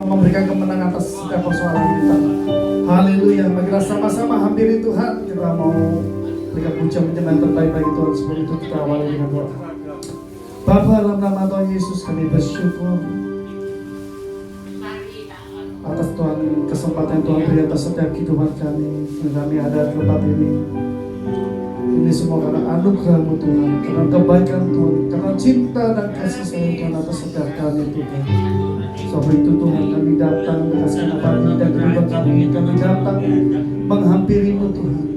memberikan kemenangan atas setiap persoalan kita. Haleluya. Marilah sama-sama hampiri Tuhan. Kita mau berikan pujian yang terbaik bagi Tuhan. Sebelum itu kita awali dengan doa. Bapa, dalam nama Tuhan Yesus kami bersyukur atas Tuhan kesempatan Tuhan beri atas setiap kehidupan kami. Dan kami ada di tempat ini. Ini semua karena anugerah-Mu Tuhan, karena kebaikan Tuhan, karena cinta dan kasih sayang Tuhan atas setiap kami Tuhan. Sebab itu Tuhan kami datang dengan segenap hati dan kehidupan kami datang menghampiri-Mu Tuhan.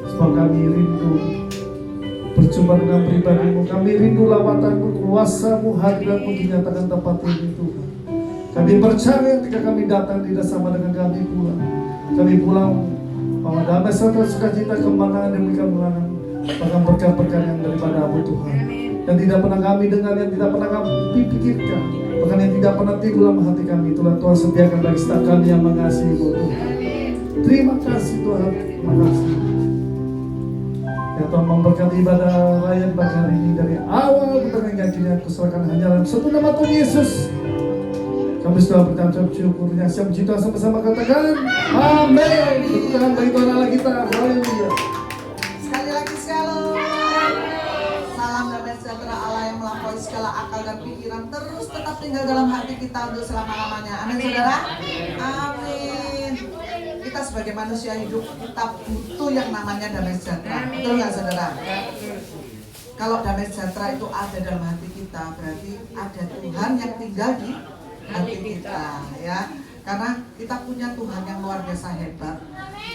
Sebab kami rindu berjumpa dengan pribadi-Mu, kami rindu lawatan-Mu, kuasa-Mu, hadirat-Mu dinyatakan tempat ini Tuhan. Kami percaya ketika kami datang tidak sama dengan kami pulang. Kami pulang bahwa damai serta sukacita kemenangan demi kemenangan, bahkan berkat-berkat yang daripada-Mu Tuhan. Yang tidak pernah kami dengar, yang tidak pernah kami pikirkan, bahkan yang tidak pernah timbul dalam hati kami, itulah Tuhan sediakan bagi setiap kami yang mengasihi-Mu Tuhan. Terima kasih Tuhan, terima kasih. Ya Tuhan, memberkati ibadah raya di pagi hari ini dari awal kita hingga kini. Aku serahkan hanya dalam satu nama Tuhan Yesus. Kami sudah bertanggung syukur yang siap cinta sama-sama katakan amin. Bertangan bagi Tuhan Allah kita. Haleluya. Sekali lagi shalom. Salam damai sejahtera Allah yang melampaui segala akal dan pikiran terus tetap tinggal dalam hati kita untuk selama-lamanya. Amin saudara. Amin. Kita sebagai manusia hidup kita butuh yang namanya damai sejahtera. Betul nggak saudara? Kalau damai sejahtera itu ada dalam hati kita, berarti ada Tuhan yang tinggal di hati kita, ya. Karena kita punya Tuhan yang luar biasa hebat,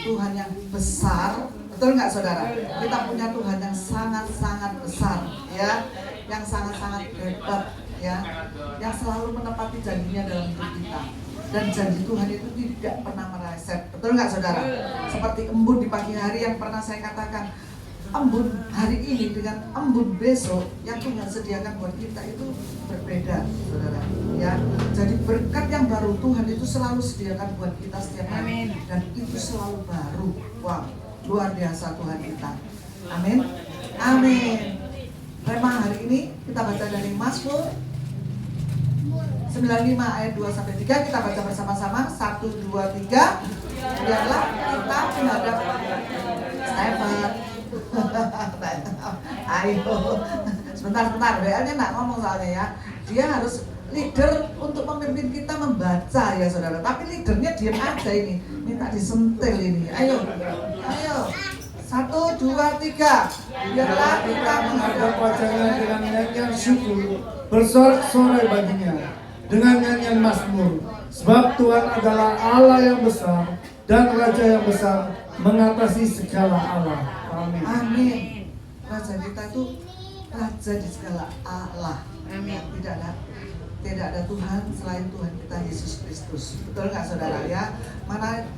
Tuhan yang besar, betul nggak saudara? Kita punya Tuhan yang sangat-sangat besar, ya, yang sangat-sangat hebat, ya, yang selalu menepati janjinya dalam hidup kita. Dan janji Tuhan itu tidak pernah meleset, betul nggak saudara? Seperti embun di pagi hari yang pernah saya katakan, embun hari ini dengan embun besok yang Tuhan sediakan buat kita itu berbeda, saudara. Ya, jadi berkat yang baru Tuhan itu selalu sediakan buat kita setiap hari. Dan itu selalu baru. Wah, luar biasa Tuhan kita. Amin. Amin. Tema hari ini kita baca dari Mazmur 95 ayat 2-3. Kita baca bersama-sama. 1, 2, 3. Biarlah kita menghadap Stephen. Ayo, sebentar, WA-nya nggak ngomong soalnya ya. Dia harus leader untuk memimpin kita membaca ya saudara. Tapi leadernya diam aja ini, minta disentil ini. Ayo, 1, 2, 3. Biarlah kita menghadap wajahnya dengan nyanyian syukur, bersorak-sorai baginya dengan nyanyian mazmur. Sebab Tuhan adalah Allah yang besar dan Raja yang besar mengatasi segala Allah. Amin. Amin. Raja kita itu Raja di segala Allah. Amin. Tidak ada Tuhan selain Tuhan kita Yesus Kristus. Betul nggak saudara ya?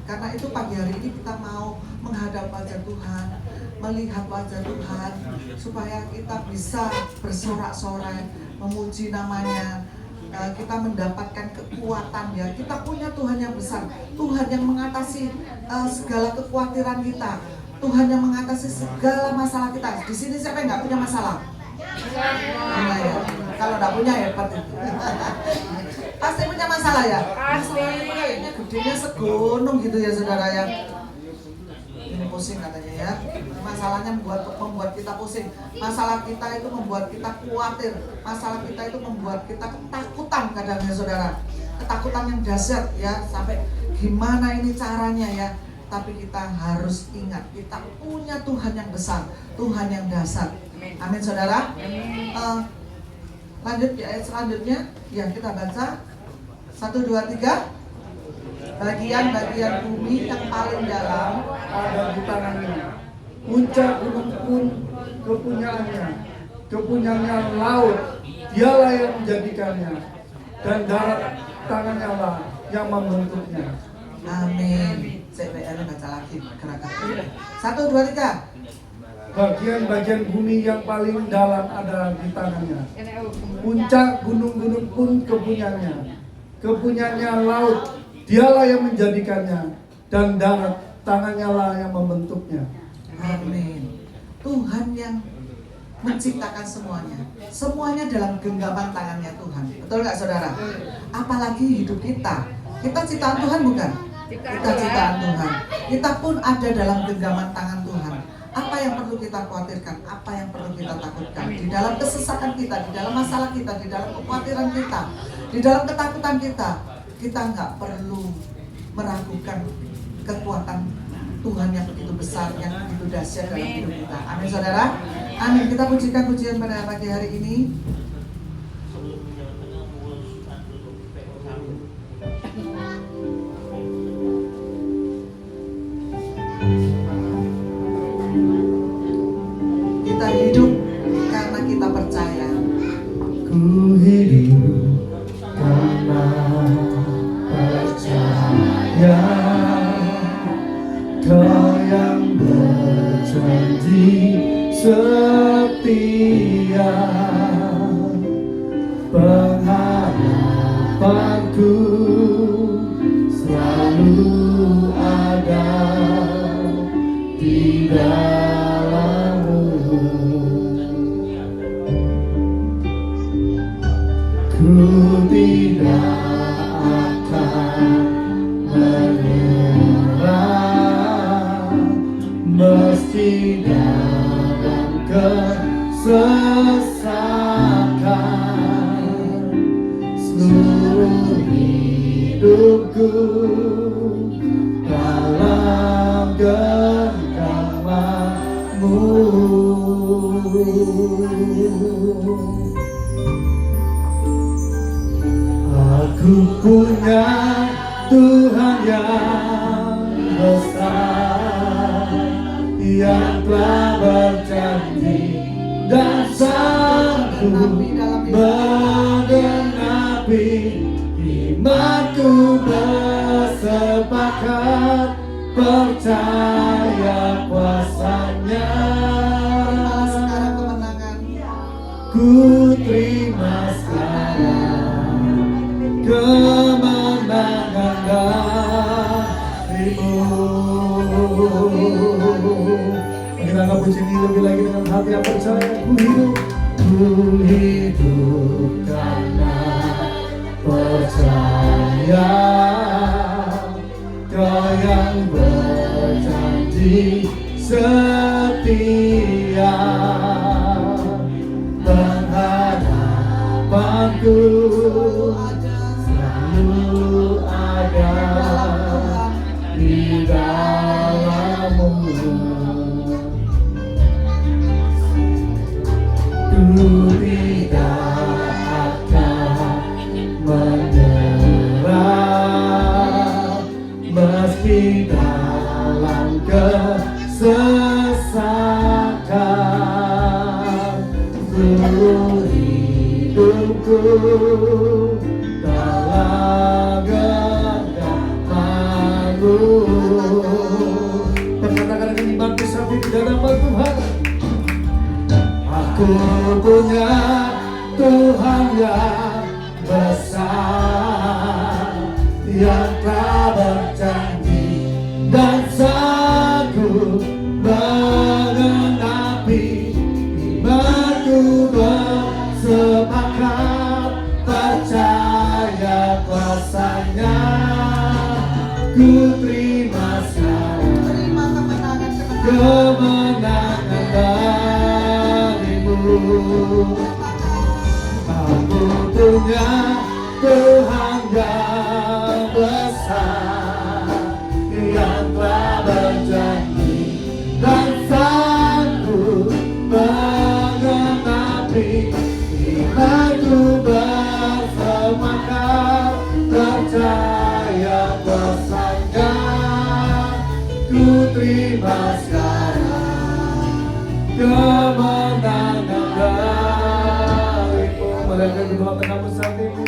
Karena itu pagi hari ini kita mau menghadap wajah Tuhan, melihat wajah Tuhan, supaya kita bisa bersorak-sorai, memuji namanya. Kita mendapatkan kekuatan ya. Kita punya Tuhan yang besar, Tuhan yang mengatasi segala kekhawatiran kita, Tuhan yang mengatasi segala masalah kita. Di sini siapa yang nggak punya masalah? Nah, ya. Kalau nggak punya ya hebat itu. Pasti punya masalah ya. Masalahnya kayaknya gedenya segunung gitu ya saudara ya. Ini pusing katanya ya. Masalahnya membuat kita pusing. Masalah kita itu membuat kita khawatir. Masalah kita itu membuat kita ketakutan kadang-kadang saudara. Ketakutan yang dahsyat ya. Sampai gimana ini caranya ya. Tapi kita harus ingat, kita punya Tuhan yang besar, Tuhan yang dahsyat. Amin saudara. Lanjut di ayat selanjutnya, ya kita baca 1, 2, 3. Bagian-bagian bumi yang paling dalam ada di tangannya, puncak gunung pun kepunyaannya laut, dialah yang menjadikannya, dan darat tangannya lah yang membentuknya. Amin. CPR baca lagi gerakan. 1, 2, 3. Bagian-bagian bumi yang paling dalam ada di tangannya, puncak gunung-gunung pun kepunyaannya laut, dialah yang menjadikannya, dan darat tangannya lah yang membentuknya. Amin. Tuhan yang menciptakan semuanya. Semuanya dalam genggaman tangannya Tuhan. Betul nggak saudara? Apalagi hidup kita. Kita ciptaan Tuhan bukan? Kita ciptaan Tuhan. Kita pun ada dalam genggaman tangan Tuhan. Apa yang perlu kita khawatirkan? Apa yang perlu kita takutkan? Di dalam kesesakan kita, di dalam masalah kita, di dalam kekhawatiran kita, di dalam ketakutan kita nggak perlu meragukan kekuatan Tuhan yang begitu besar, yang begitu dahsyat dalam hidup kita. Amin saudara. Amin. Kita pujikan pujian pada pagi hari ini. Kita hidup karena kita percaya. Ku hidup karena percaya. Kau yang berjanji setia, pengharapanku selalu ada di dalam-Mu. Ku tidak akan menyerah, meski dalam kesesakan. Seluruh hidupku dalam genggaman-Mu. Aku punya Tuhan yang besar, yang telah berjanji dan sanggup menggenapi imanku, bersepakat percaya kuasa-Nya. Sekarang kemenangan. Ku terima sekarang kemenangan dari-Mu. Kita akan puji ini lebih lagi dengan hati yang percaya. Ku hidup karena percaya. Kau yang berjanji setia, pengharapanku selalu ada di dalam-Mu. Ku tidak akan menyerah, meski dalam kesesakan. Seluruh hidupku dalam genggaman-Mu. Perkatakan dengan iman bersatu di hadapan Tuhan. Aku punya Tuhan yang besar, yang telah berjanji dan sanggup menggenapi imanku, bersepakat percaya kuasa-Nya. Ku terima sekarang Terima kemenangan. kemenangan dari-Mu. Aku punya Tuhan yang besar, yang telah berjanji dan sanggup menggenapi imanku, bersepakat percaya kuasa-Nya. Ku terima sekarang kemenangan dari-Mu. Mereka kedua tengah saat ini.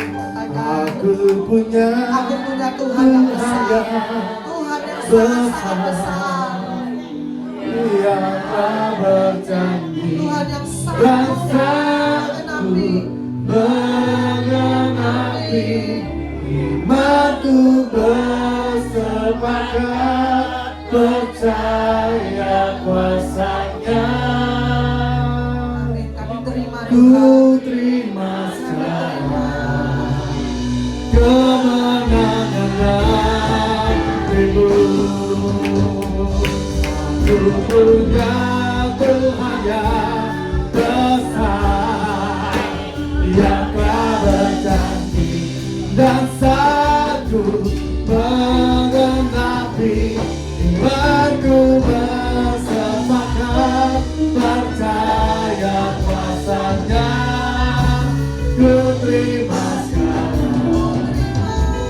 Aku punya Tuhan yang besar, Tuhan yang sangat besar, yang telah berjanji Tuhan yang dan sangat sanggup menggenapi imanku, bersepakat percaya kuasa-Nya. Amin. ku terima sekarang kemenangan darimu. Aku punya Tuhan yang besar, yang telah berjanji dan sanggup menggenapi imanku bersepakat percaya kuasanya. Ku terima sekarang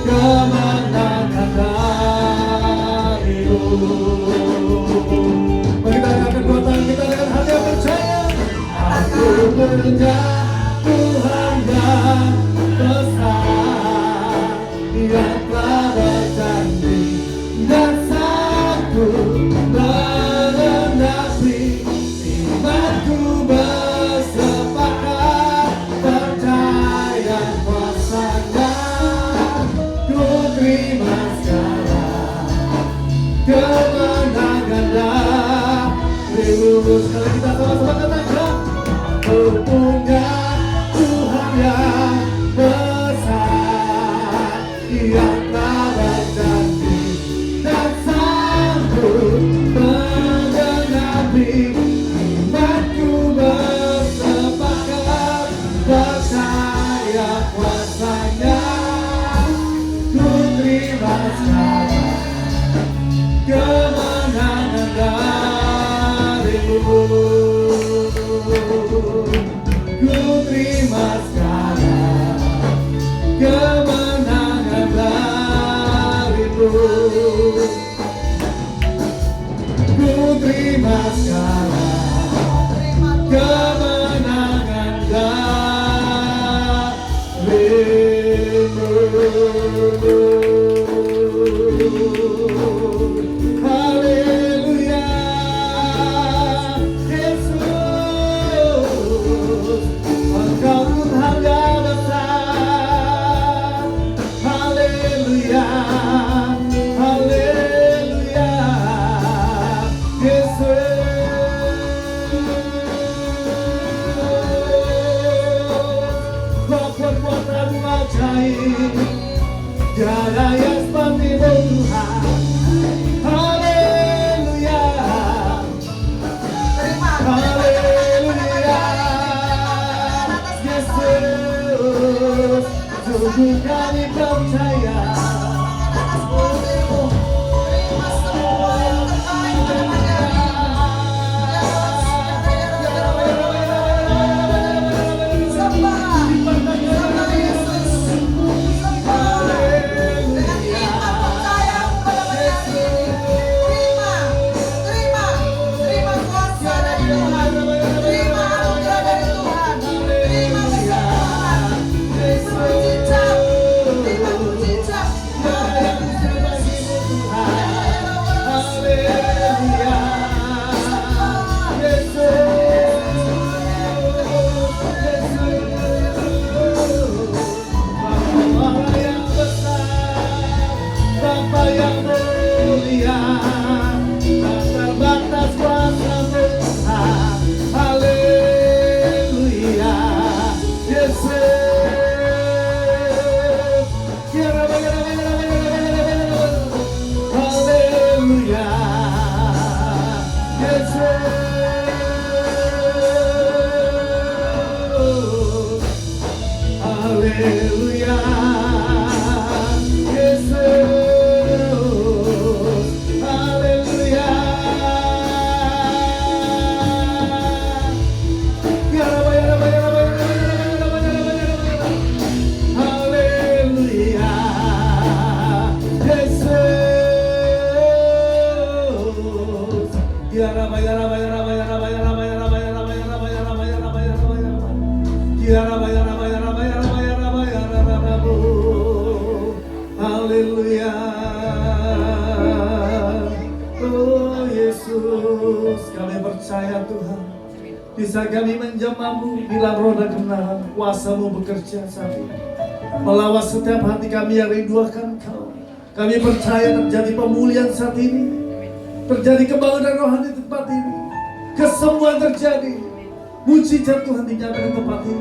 kemenangan darimu. Mari kita angkat kedua tangan kita dengan hati yang percaya. Aku punya Tuhan yang besar, yang telah berjanji dan sanggup menggenapi imanku bersepakat percaya kuasanya. Ku terima sekarang kemenangan darimu. Sekali kita sama-sama katakan, ku punya Tuhan yang besar, yang telah berjanji dan sanggup menggenapi imanku bersepakat percaya kuasanya. Ku terima sekarang kemenangan darimu. Ku terima sekarang kemenangan darimu. Ku terima sekarang kemenangan darimu. Haleluya, Yesus, Engkau Tuhan yang besar. Haleluya, haleluya, Yesus. Kau kekuatan ajaib, tiada yang seperti-Mu Tuhan. Haleluya, haleluya, Yesus, sungguh kami percaya. Haleluya, Yesus, haleluya. Haleluya, Haleluya. Oh Yesus, kami percaya Tuhan, bisa kami menjamah-Mu bila roda kebenaran kuasa-Mu bekerja saat ini, melawat setiap hati kami yang rindu akan Kau. Kami percaya terjadi pemulihan saat ini, terjadi kebangunan rohani di tempat ini, kesembuhan terjadi, Mujizat Tuhan dinyatakan tempat ini.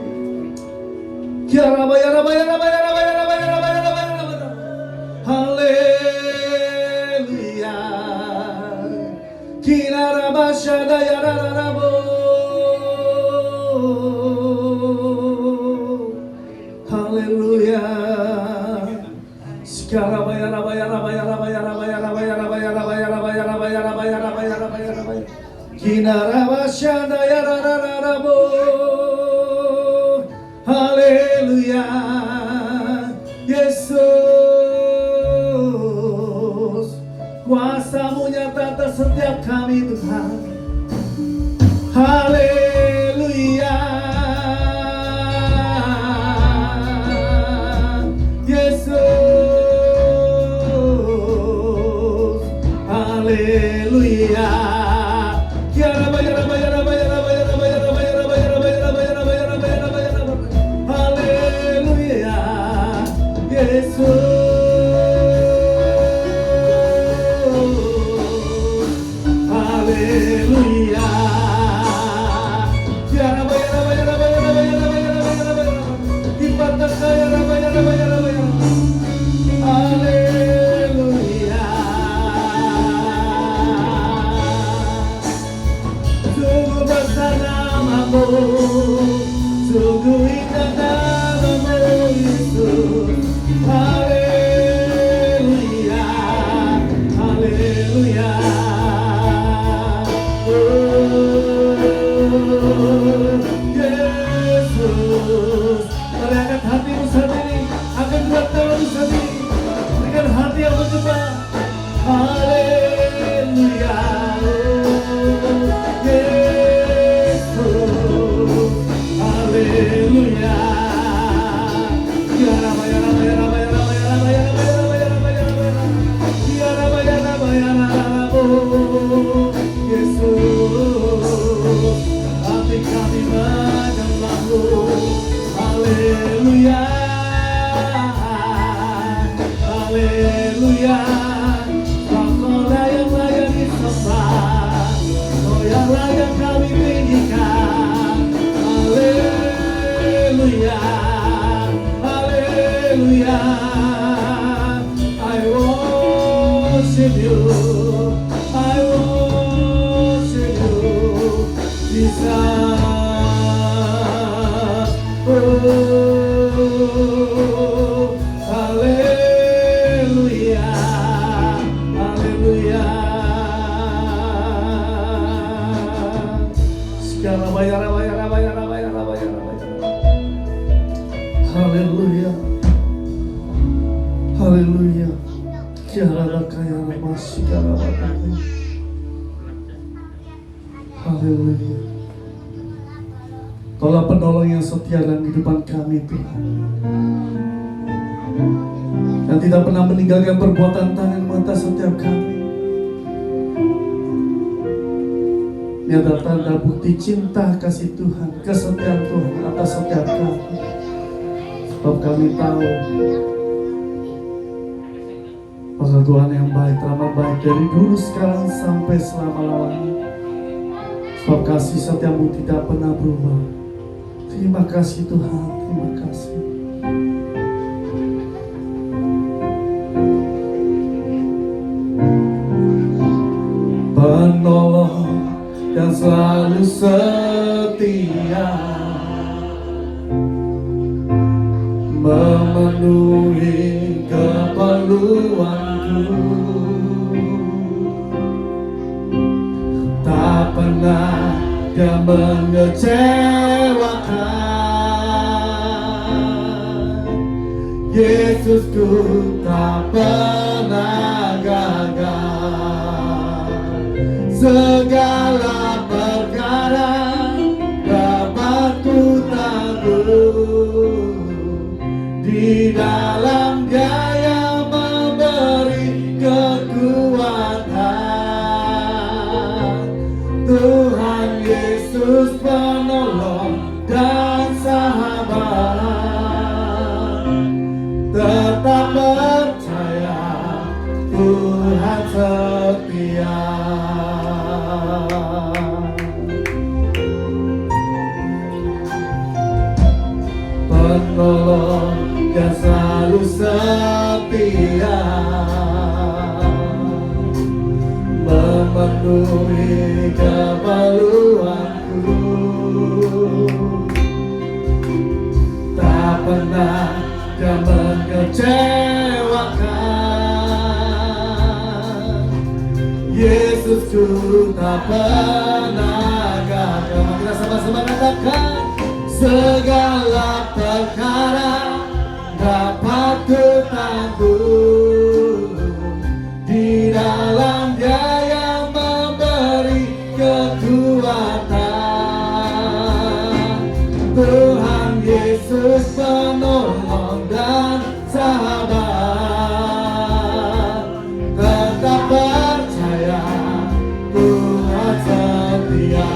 Haleluya. Haleluya. Haleluya. Yesus, kuasa-Mu nyata atas setiap kami Tuhan. Haleluya. Yesus, haleluya. Haleluya. Yesus, haleluya. Haleluya. Sungguh besar nama-Mu, sungguh indah nama-Mu Yesus. Haleluya, haleluya. Yesus, mari angkat hatimu saat ini, angkat dua tanganmu saat ini, dengan hati yang berdebar. Haleluya. Yesus, haleluya. Yesus, hati kami menyembah-Mu. Haleluya, haleluya. Kau-Lah yang layak disembah, Kau yang layak kami tinggikan. Haleluya, haleluya. I worship You, I worship You, Jesus. Oh, haleluya, haleluya. Segala bayar. Haleluya, haleluya. Haleluya. Kaulah penolong yang setia dalam kehidupan kami Tuhan, yang tidak pernah meninggalkan perbuatan tangan mata setiap kami. Ini adalah tanda bukti cinta kasih Tuhan, kesetiaan Tuhan atas setiap kami. Sebab kami tahu bahwa Tuhan yang baik, teramat baik dari dulu, sekarang, sampai selama-lamanya. Sebab kasih setiamu tidak pernah berubah. Terima kasih Tuhan, terima kasih. Penolong yang selalu setia, memenuhi keperluanku, tak pernah Dia mengecewakan. Yesusku tak pernah gagal. Segala perkara dapat ku tanggung di dalam Dia yang memberi kekuatan. Tuhan Yesus penolong dan sahabat, tetap percaya Tuhan setia. penolong yang selalu setia, memenuhi keperluanku, tak pernah dia mengecewakan. Yesusku tak pernah gagal. Kita sama-sama katakan, segala perkara dapat kutanggung di dalam Dia yang memberi kekuatan. Tuhan Yesus penolong dan sahabat, tetap percaya Tuhan setia.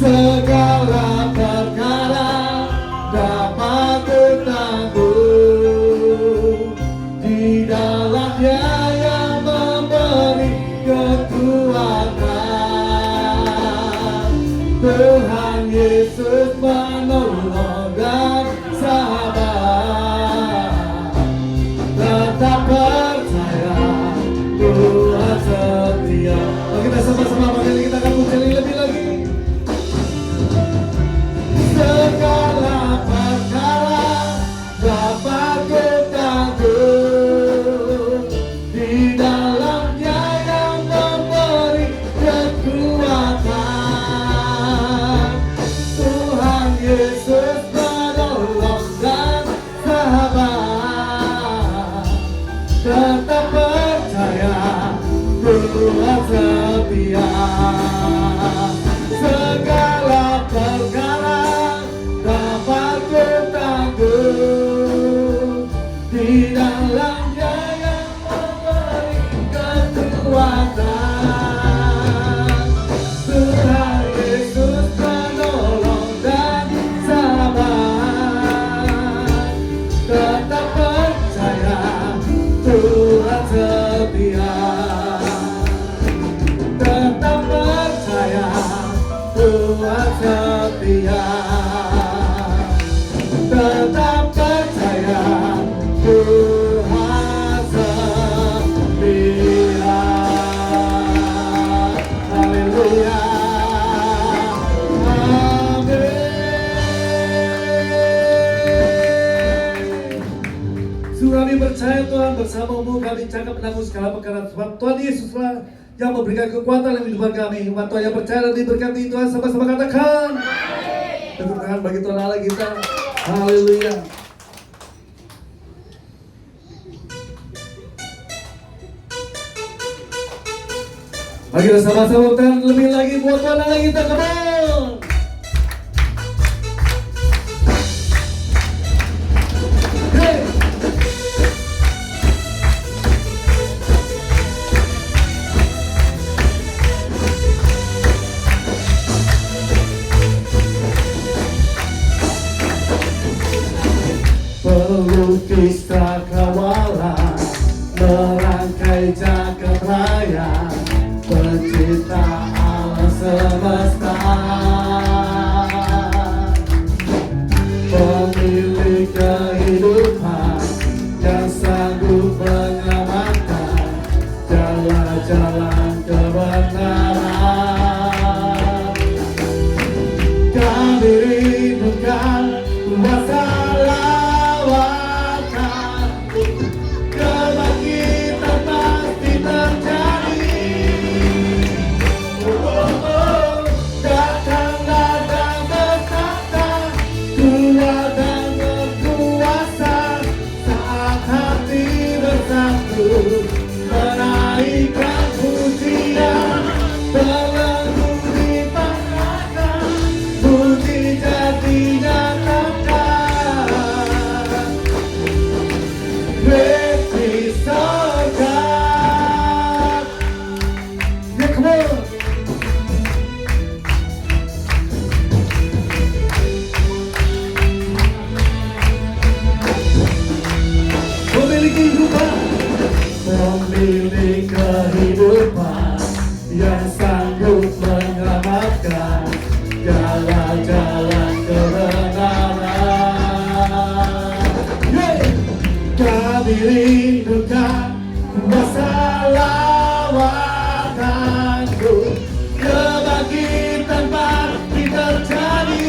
Segala perkara dapat kutanggung di dalam Dia yang memberi kekuatan. Tuhan Yesus menolong dan sahabat, tetap percaya Tuhan setia. Mari kita sama-sama panggil, kita akan puji lebih lagi. Segala perkara dapat kutanggung di dalam Dia yang memberi kekuatan. Tuhan Yesus menolong dan sahabat, tetap percaya Tuhan setia. Segala perkara dapat kutanggung di dalam Dia yang memberi kekuatan. Tuhan Yesus menolong dan sahabat, tetap percaya Tuhan setia. Tetap percaya Tuhan setia. Tetap percaya Tuhan setia. Haleluya. Amin. Sungguh kami percaya Tuhan, bersama-Mu kami cakap menanggung segala perkara. Sebab Tuhan Yesuslah yang memberikan kekuatan dalam kehidupan kami. Umat Tuhan yang percaya dan diberkati Tuhan, sama-sama katakan tepuk tangan bagi Tuhan Allah kita. Haleluya. Mari kita sama-sama bertahan lebih lagi buat Tuhan Allah kita. Come on. Hey. Pelukis cakrawala merangkai jagat raya, pencipta alam semesta, pemilik kehidupan yang sanggup menyelamatkan jalan-jalan kebenaran. Kami rindukan kuasa lawakan-Mu, kebangkitan pasti terjadi. Datanglah dan berkata, kuat dan berkuasa, saat hati bersatu menaikkan pujian, belenggu dipangkas, mujizat dinyatakan. Great is our God. Yeah, come on. Memiliki kehidupan, memiliki kehidupan yang sanggup menyelamatkan jalan-jalan kebenaran. rindukan kuasa lawatanmu, kebangkitan pasti terjadi.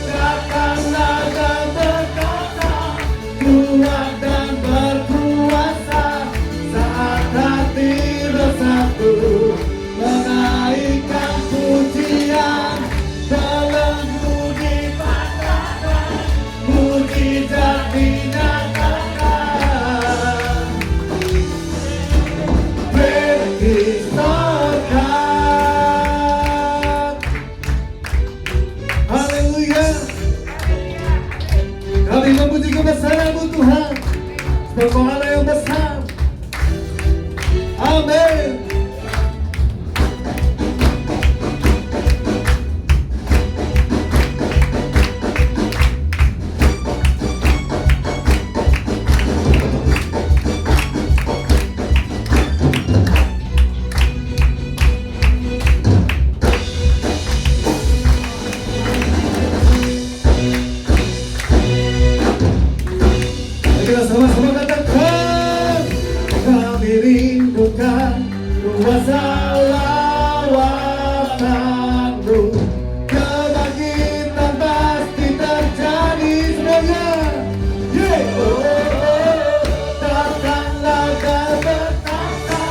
Datanglah dan berkata, kuat dan berkuasa, saat hati bersatu menaikkan pujian, belenggu dipatahkan, mujizat dinyatakan, berkisahkan. Haleluya. Kami memuji kebesaran-Mu Tuhan, sebab Kau Allah yang besar. Amin. Kita sama-sama katakan, kami rindukan kuasa lawatanmu, kebangkitan pasti terjadi semuanya. Datanglah dan bertata,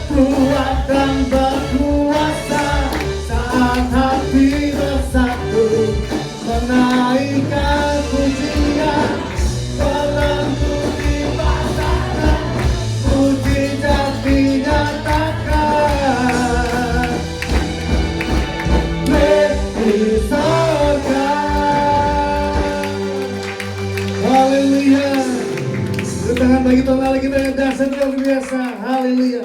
kuat dan berkuasa, saat hati bersatu menaikkan pujian, belenggu dipatahkan, mujizat dinyatakan, berkisahkan. Haleluya. Beri tangan bagi Tuhan Allah kita yang dahsyat luar biasa. Haleluya.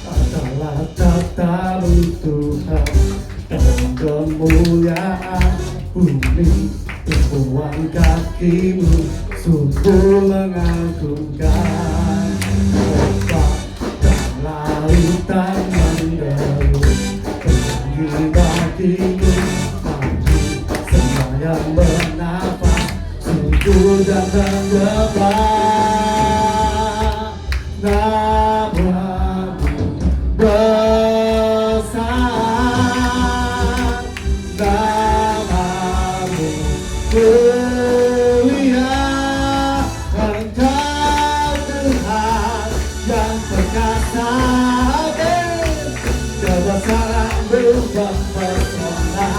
Adalah tata-Mu Tuhan, dan kemuliaan bumi, tumpuan kaki-Mu sungguh mengagumkan. Ombak dan lautan menderu, tinggi bagimu, pagi sembahyang bernafas, sujud dan menyembah. Namamu besar, namamu mulia, Engkau Tuhan yang perkasa. Kebesaran-Mu mempesona,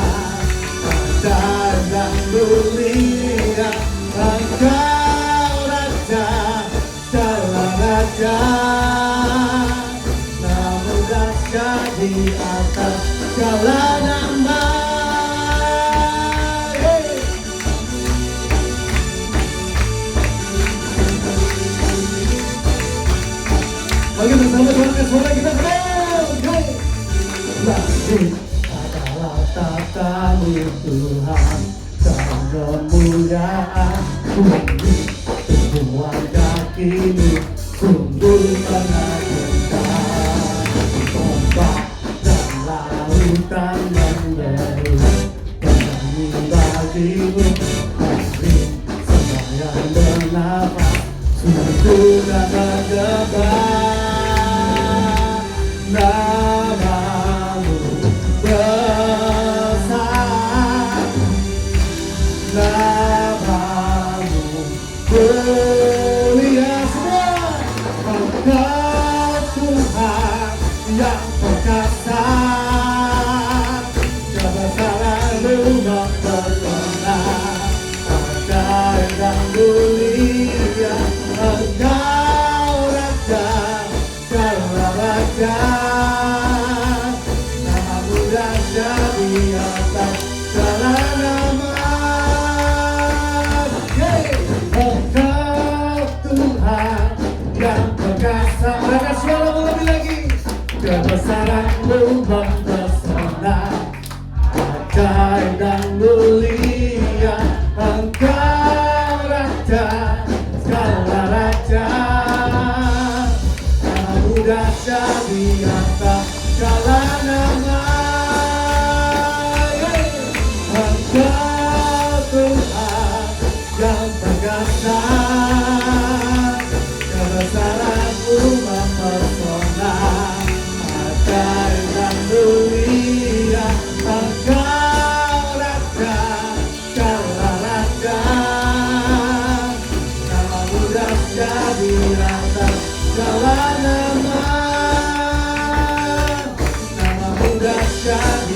ajaib dan mulia, Engkau Raja segala raja, namu dahsyat di atas segala nama. Bagi bersama suara suara kita kembali. Bagi adalah tata-Mu Tuhan, dan kemuliaan bumi, tumpuan kaki-Mu sungguh mengagumkan. Ombak dan lautan menderu, penyanyi bagi-Mu, hari sembahyang bernafas, sungguh dan menyembah. Namamu besar, namamu mulia, semua Engkau Tuhan yang perkasa. Kebesaran-Mu mempesona, ajaib dan mulia, Engkau Raja segala raja, namamu dahsyat di atas segala nama. Engkau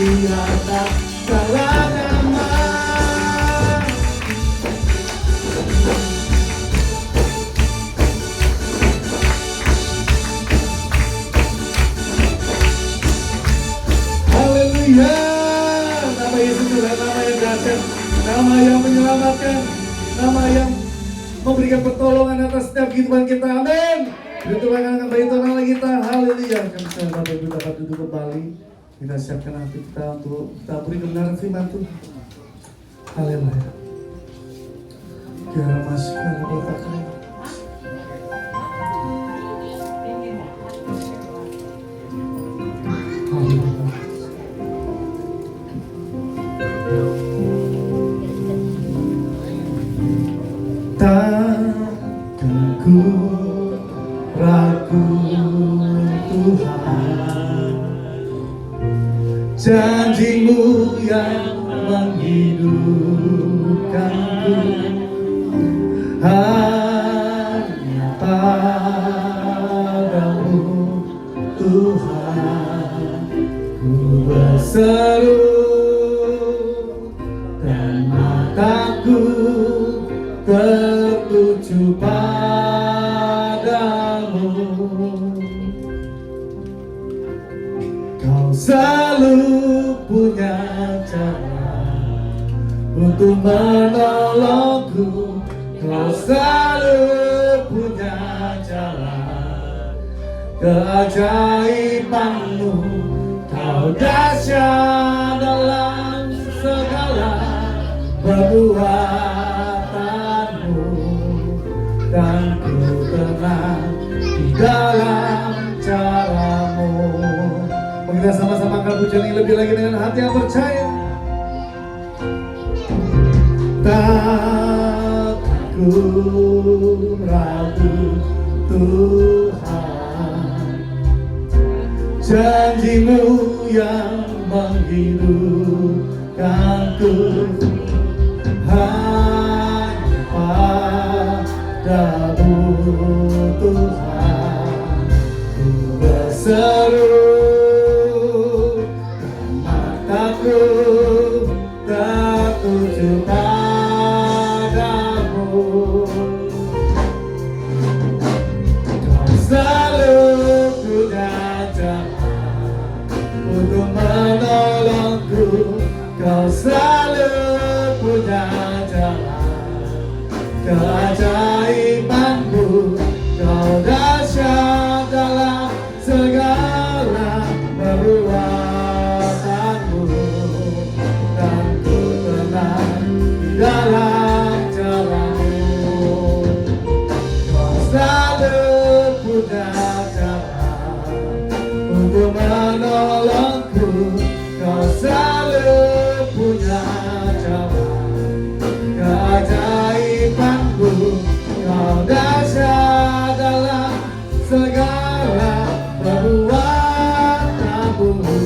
di atas segala nama. Haleluya. Nama Yesus adalah nama yang dahsyat, nama yang menyelamatkan, nama yang memberikan pertolongan atas setiap kehidupan kita. Amin. Berterima kasih itu nama kita. Haleluya. Kami sedang Bapak Ibu dapat duduk kembali. Kita siapkan hati kita untuk kita beri kebenaran firman Tuhan. Haleluya. Biar masih karena berkata. Haleluya. Takkan ku ragu Tuhan, janji-Mu yang menghidupkanku, hanya padamu Tuhan ku berseru, dan mataku tertuju padamu. Kau selalu punya cara untuk menolongku. Kau selalu punya cara, keajaiban-Mu. Kau dahsyat dalam segala perbuatan-Mu, dan ku tenang di dalam cara-Mu. Mari kita sama-sama angkat pujian ini lebih lagi dengan hati yang percaya. Tak ku ragu Tuhan, janji-Mu yang menghidupkanku, hanya padamu Tuhan ku berseru, dan mataku tertuju padamu. Kau selalu punya cara untuk menolongku. Kau selalu punya cara, keajaiban-Mu. Kau dahsyat dalam segala perbuatan-Mu, dan ku tenang di dalam cara-Mu. Kau selalu punya cara untuk menolongku. Kau selalu punya cara, keajaiban-Mu. Kau dahsyat dalam segala perbuatan-Mu,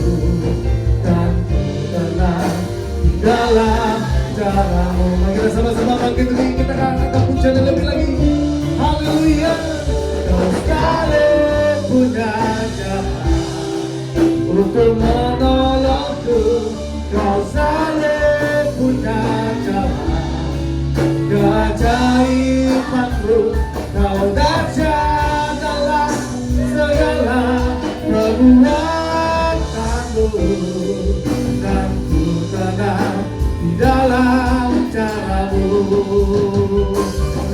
dan ku tenang di dalam cara-Mu. Mari kita sama-sama bangkit diri, kita akan pujian yang lebih lagi. Haleluya. Kau selalu punya cara untuk menolongku. Kau selalu punya cara, keajaiban-Mu. Kau dahsyat dalam segala perbuatan-Mu, dan ku tenang di dalam cara-Mu.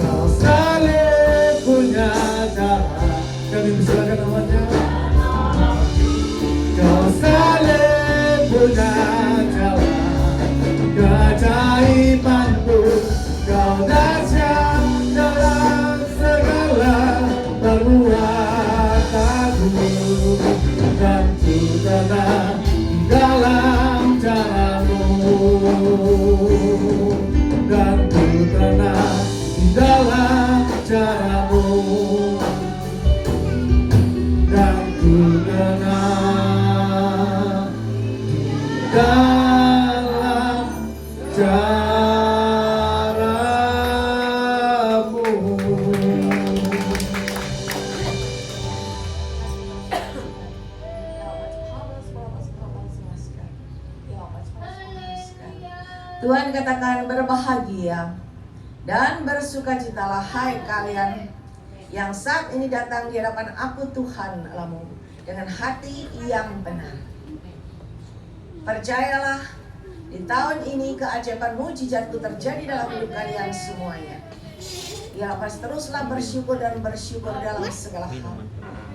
Kau selalu punya cara. Kami persilakan namanya. Kau selalu punya cara, keajaiban-Mu. Kau dahsyat dalam segala perbuatan-Mu, dan ku tenang di dalam cara-Mu, dan ku tenang dikatakan berbahagia dan bersukacitalah hai kalian yang saat ini datang di hadapan aku Tuhan Allahmu dengan hati yang benar. Percayalah, di tahun ini keajaiban mujizatku terjadi dalam hidup kalian semuanya. Ya, pas teruslah bersyukur dan bersyukur dalam segala hal.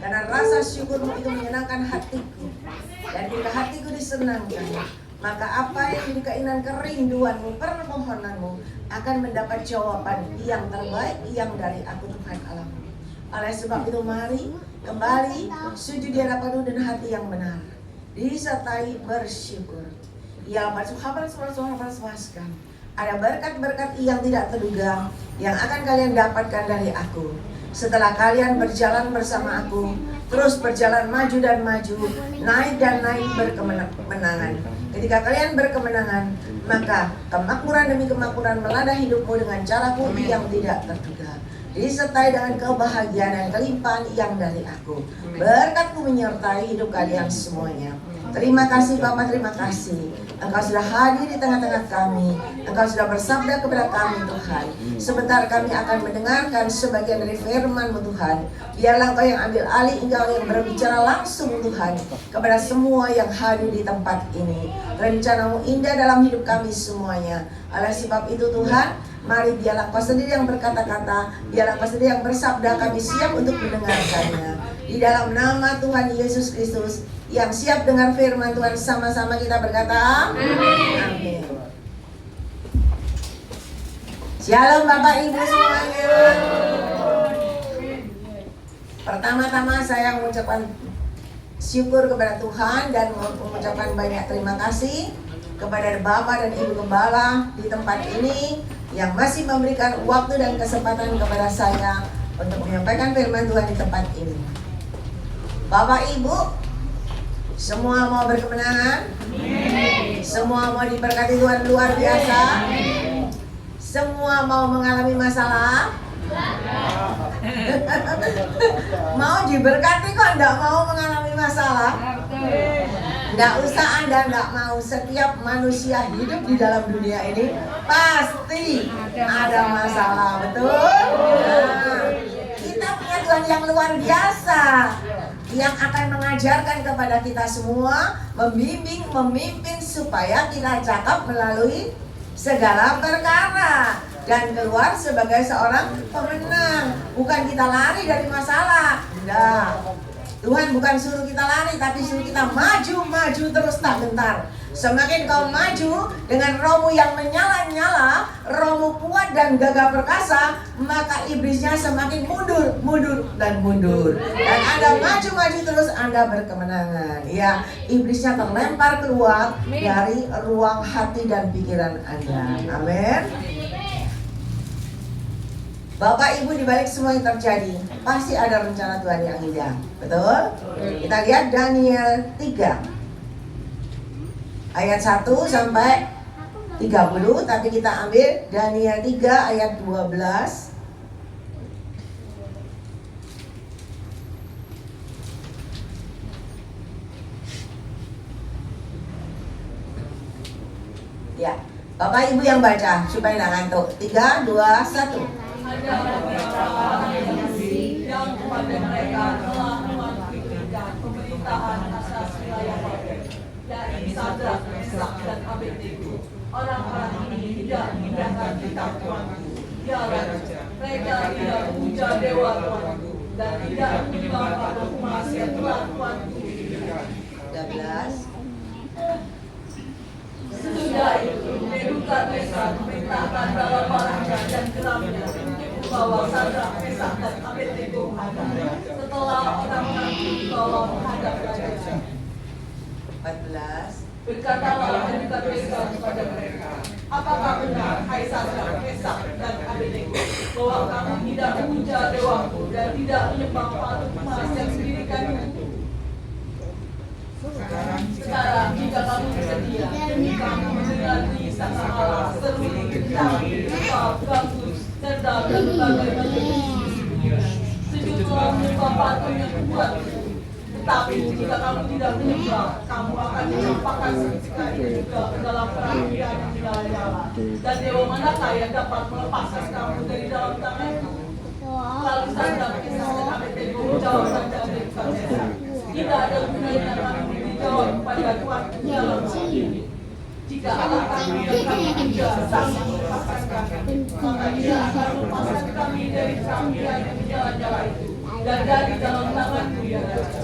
Karena rasa syukurmu itu menyenangkan hatiku. Dan jika hatiku disenangkan, maka apa yang menjadi keinginan kerinduanmu, permohonanmu akan mendapat jawaban yang terbaik yang dari aku Tuhan Allahmu. Oleh sebab itu mari kembali sujud di hadapan dan hati yang benar, disertai bersyukur. Ya, suara-suara ada berkat-berkat yang tidak terduga yang akan kalian dapatkan dari aku. Setelah kalian berjalan bersama aku, terus berjalan maju dan maju, naik dan naik berkemenangan. Ketika kalian berkemenangan, maka kemakmuran demi kemakmuran melanda hidupmu dengan caraku yang tidak terduga, disertai dengan kebahagiaan dan kelimpahan yang dari aku. Berkatku menyertai hidup kalian semuanya. Terima kasih Bapak, terima kasih. Engkau sudah hadir di tengah-tengah kami. Engkau sudah bersabda kepada kami Tuhan. Sebentar kami akan mendengarkan sebagian dari firman-Mu Tuhan. Biarlah Engkau yang ambil alih, Engkau yang berbicara langsung Tuhan kepada semua yang hadir di tempat ini. Rencana-Mu indah dalam hidup kami semuanya. Oleh sebab itu Tuhan, mari biarlah Engkau sendiri yang berkata-kata, biarlah Engkau sendiri yang bersabda, kami siap untuk mendengarkannya. Di dalam nama Tuhan Yesus Kristus yang siap dengar firman Tuhan, sama-sama kita berkata amin. Shalom Bapak Ibu semuanya. Pertama-tama saya mengucapkan syukur kepada Tuhan dan mengucapkan banyak terima kasih kepada Bapak dan Ibu Gembala di tempat ini yang masih memberikan waktu dan kesempatan kepada saya untuk menyampaikan firman Tuhan di tempat ini. Bapak Ibu, semua mau berkemenangan? Semua mau diberkati Tuhan luar biasa? Semua mau mengalami masalah? Mau diberkati kok enggak mau mengalami masalah? Enggak usah Anda enggak mau. Setiap manusia hidup di dalam dunia ini pasti ada masalah, betul? Nah, kita punya Tuhan yang luar biasa yang akan mengajarkan kepada kita semua, membimbing, memimpin supaya kita cakap melalui segala perkara dan keluar sebagai seorang pemenang. Bukan kita lari dari masalah. Enggak. Tuhan bukan suruh kita lari, tapi suruh kita maju terus tak gentar. Semakin kau maju dengan rohmu yang menyala-nyala, rohmu kuat dan gagah perkasa, maka iblisnya semakin mundur dan mundur. Dan Anda maju terus, Anda berkemenangan. Ya, iblisnya terlempar keluar dari ruang hati dan pikiran Anda. Amin. Bapak Ibu, di balik semua yang terjadi pasti ada rencana Tuhan yang indah. Betul? Kita lihat Daniel 3 ayat 1 sampai 30, tapi kita ambil Daniel 3 ayat 12. Ya, Bapak Ibu yang baca supaya nggak ngantuk. 3, 2, 1. Ada beberapa yang kepada mereka telah memberikan pemerintahan atas wilayah Babel, yakni Sadrak, Mesak, dan Abednego. Orang-orang ini tidak meninggalkan kitab Tuanku, ya Raja. Mereka tidak memuja dewa Tuanku dan tidak menyembah patung emas yang telah Tuanku dirikan. 13. Sesudah itu, Nebukadnezar memerintahkan bala raja dan geramnya membawa Sadrak, Mesak, dan Abednego menghadap. Setelah orang-orang itu dibawa menghadap raja, 14. berkatalah Nebukadnezar kepada mereka, apakah benar, hai Sadrak, Mesak, dan Abednego, bahwa kamu tidak memuja dewaku dan tidak menyembah patung emas yang didirikanku? Sekarang jika kamu bersedia, kamu mendengar sang Allah seru, kencang, cepat, bagus, cerdas, dan berbagai macam musik. Sujudlah menyembah patung yang kuat itu, Tetapi jika kamu tidak menyembah, kamu akan dicampakkan sekali juga ke dalam perapian yang menyala-nyala. Dan dewa manakah yang dapat melepaskan kamu dari dalam tanganku? Lalu Sadrak, Mesak dan Abednego menjawab saja Nebukadnezar, tidak ada gunanya kami dijawab kepada Tuhan dalam hal ini. Jika Allah kami dan kami tidak sanggup melepaskan kami, maka Dia akan melepaskan kami dari perapian yang menyala-nyala itu dan dari dalam tanganku ya Raja.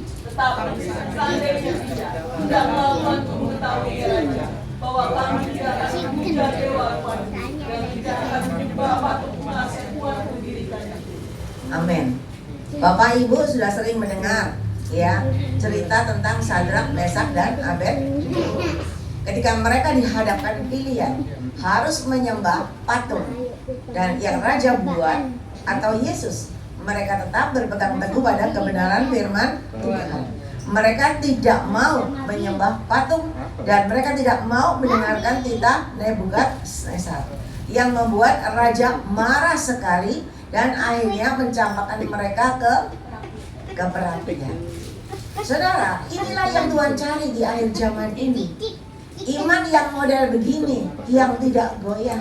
Tetapi seandainya tidak melakukanku mengetahui ya Raja, bahwa kami tidak akan memuja dewa Tuhanku dan tidak akan menyembah patung emas yang Tuhanku dirikan. Amin. Bapak Ibu sudah sering mendengar ya cerita tentang Sadrak, Mesak dan Abednego. Ketika mereka dihadapkan pilihan harus menyembah patung dan yang raja buat atau Yesus, mereka tetap berpegang teguh pada kebenaran firman Tuhan. Mereka tidak mau menyembah patung dan mereka tidak mau mendengarkan titah Nebukadnezar yang membuat raja marah sekali dan akhirnya mencampakkan mereka ke perapian. Saudara, inilah yang Tuhan cari di akhir zaman ini. Iman yang model begini, yang tidak goyah.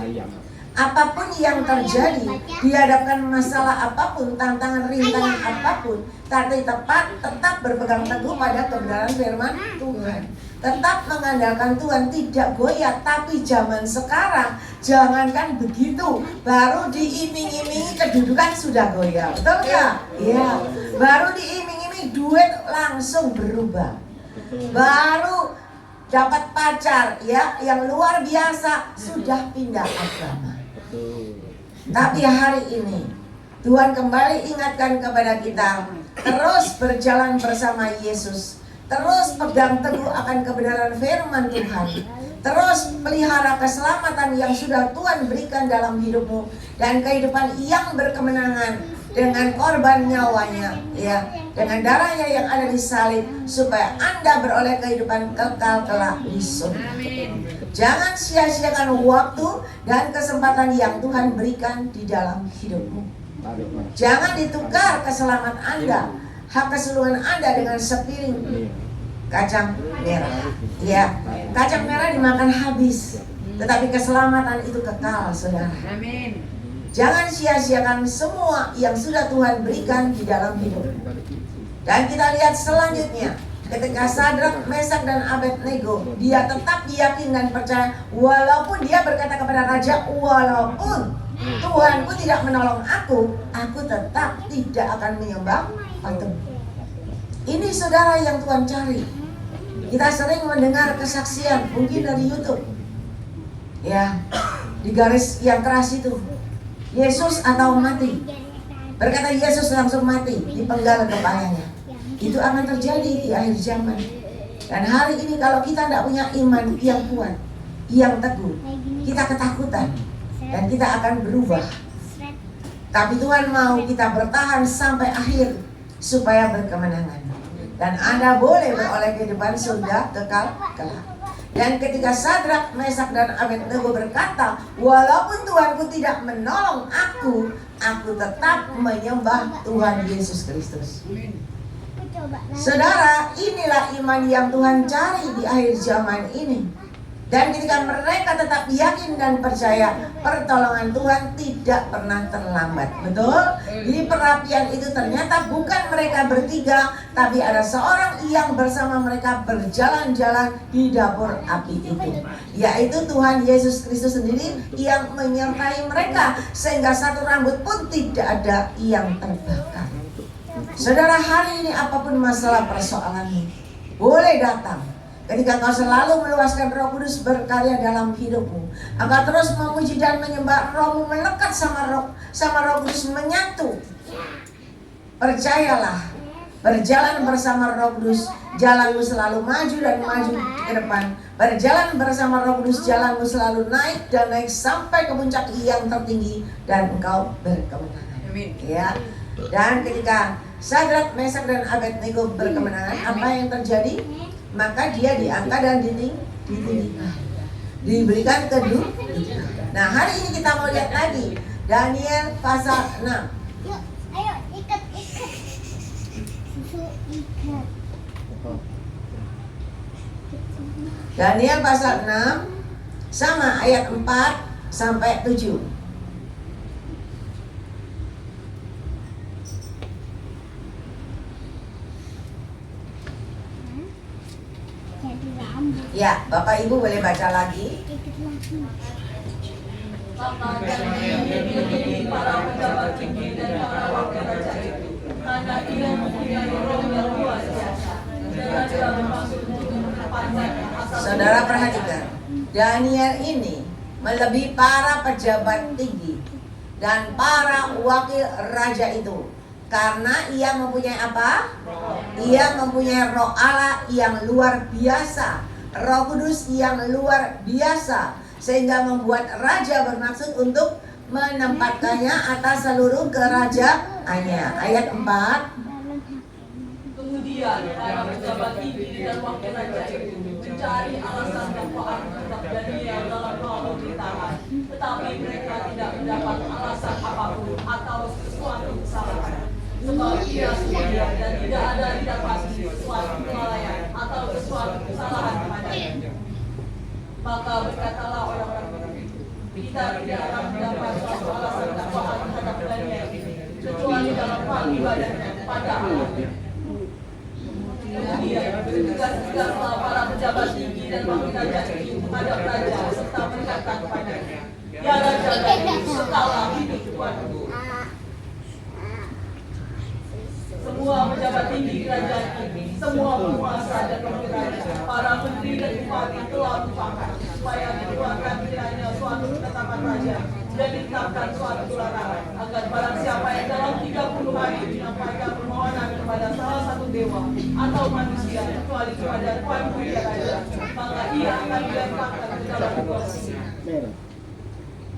Apapun yang terjadi, dihadapkan masalah apapun, tantangan rintangan apapun, tapi tetap berpegang teguh pada kebenaran firman Tuhan. Tetap mengandalkan Tuhan, tidak goyah. Tapi zaman sekarang, jangankan begitu, baru diiming-imingi kedudukan sudah goyah. Betul nggak? Iya. Baru diiming-imingi duit langsung berubah. Baru dapat pacar ya yang luar biasa sudah pindah agama. Tapi hari ini Tuhan kembali ingatkan kepada kita, terus berjalan bersama Yesus, terus pegang teguh akan kebenaran firman Tuhan, terus pelihara keselamatan yang sudah Tuhan berikan dalam hidupmu dan kehidupan yang berkemenangan dengan korban nyawanya ya, dengan darahnya yang ada di salib, supaya Anda beroleh kehidupan kekal kelak di surga. Jangan sia-siakan waktu dan kesempatan yang Tuhan berikan di dalam hidupmu. Jangan ditukar keselamatan Anda, hak keseluruhan Anda dengan sepiring kacang merah. Ya, kacang merah dimakan habis, tetapi keselamatan itu kekal, saudara. Amin. Jangan sia-siakan semua yang sudah Tuhan berikan di dalam hidup. Dan kita lihat selanjutnya, ketika Sadrak, Mesak dan Abednego, dia tetap yakin dan percaya, walaupun dia berkata kepada raja, walaupun Tuhanku tidak menolong aku tetap tidak akan menyembah patung. Ini saudara yang Tuhan cari. Kita sering mendengar kesaksian, mungkin dari YouTube ya, di garis yang keras itu, Yesus atau mati. Berkata Yesus langsung mati, dipenggal kepalanya. Itu akan terjadi di akhir zaman. Dan hari ini kalau kita tidak punya iman yang kuat, yang teguh, kita ketakutan dan kita akan berubah. Tapi Tuhan mau kita bertahan sampai akhir supaya berkemenangan. Dan Anda boleh beroleh kehidupan surga kekal kelak. Dan ketika Sadrak, Mesak dan Abednego berkata, walaupun Tuhanku tidak menolong aku tetap menyembah Tuhan Yesus Kristus. Saudara, inilah iman yang Tuhan cari di akhir zaman ini. Dan ketika mereka tetap yakin dan percaya, pertolongan Tuhan tidak pernah terlambat. Betul? Di perapian itu ternyata bukan mereka bertiga, tapi ada seorang yang bersama mereka berjalan-jalan di dapur api itu, yaitu Tuhan Yesus Kristus sendiri yang menyertai mereka, sehingga satu rambut pun tidak ada yang terbakar. Saudara, hari ini apapun masalah persoalanmu, boleh datang. Ketika kau selalu meluaskan Roh Kudus berkarya dalam hidupmu, engkau terus memuji dan menyembah, rohmu melekat sama Roh Kudus menyatu. Percayalah, berjalan bersama Roh Kudus, jalanmu selalu maju dan maju ke depan. Berjalan bersama Roh Kudus, jalanmu selalu naik dan naik sampai ke puncak yang tertinggi dan engkau berkemenangan. Amin. Ya. Dan ketika Sadrak, Mesak dan Abednego berkemenangan, apa yang terjadi? Maka dia diangkat dan ditinggikan, diberikan kedudukan. Nah, hari ini kita mau lihat lagi Daniel pasal 6. Yuk, ayo ikat. Susu ikat. Daniel pasal 6 sama ayat 4 sampai 7. Ya, Bapak Ibu boleh baca lagi. Maka Daniel memilih para pejabat tinggi dan para wakil raja itu, karena ia mempunyai roh yang luar biasa, dan dia bermaksud untuk menempatkan asal. Saudara perhatikan, Daniel ini melebihi para pejabat tinggi dan para wakil raja itu. Karena ia mempunyai apa? Ia mempunyai roh Allah yang luar biasa, Roh Kudus yang luar biasa, sehingga membuat raja bermaksud untuk menempatkannya atas seluruh kerajaannya. Ayat 4. Kemudian para pejabat tinggi dan wakil raja itu mencari alasan dakwaan terhadap Daniel dalam hal pemerintahan, tetapi mereka tidak mendapat alasan apapun atau sesuatu kesalahan. Sebab ia sendiri dan tidak ada didapati sesuatu kelalaian atau sesuatu kesalahan kepadanya. Maka berkatalah orang-orang itu, kita tidak akan mendapat suatu alasan dakwaan terhadap Daniel kecuali dalam hal ibadahnya kepada Allah. Kemudian tugas-tugaslah para pejabat tinggi dan wakil raja itu menghadap raja serta berkata kepadanya, ya Raja Daniel, kekala hidup Tuanku. Semua pejabat tinggi kerajaan ini, semua penguasa dan wakil raja, para menteri dan bupati telah mufakat supaya dikeluarkan kiranya suatu ketetapan raja dan ditetapkan suatu larangan agar barang siapa yang dalam 30 hari menyampaikan permohonan kepada salah satu dewa atau manusia kecuali kepada Tuanku ya Raja, maka ia akan dilemparkan ke dalam kursi.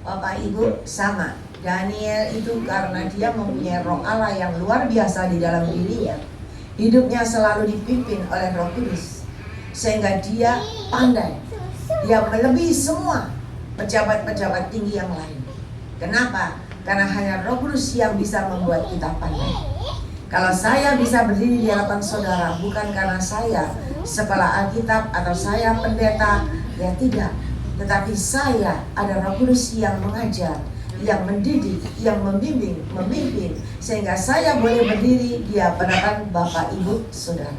Bapak Ibu sama. Daniel itu karena dia mempunyai roh Allah yang luar biasa di dalam dirinya, hidupnya selalu dipimpin oleh Roh Kudus, sehingga dia pandai. Dia melebihi semua pejabat-pejabat tinggi yang lain. Kenapa? Karena hanya Roh Kudus yang bisa membuat kita pandai. Kalau saya bisa berdiri di hadapan saudara, bukan karena saya sekolah Alkitab atau saya pendeta, ya tidak. Tetapi saya ada Roh Kudus yang mengajar, yang mendidik, yang membimbing, memimpin, sehingga saya boleh berdiri di hadapan Bapak Ibu Saudara.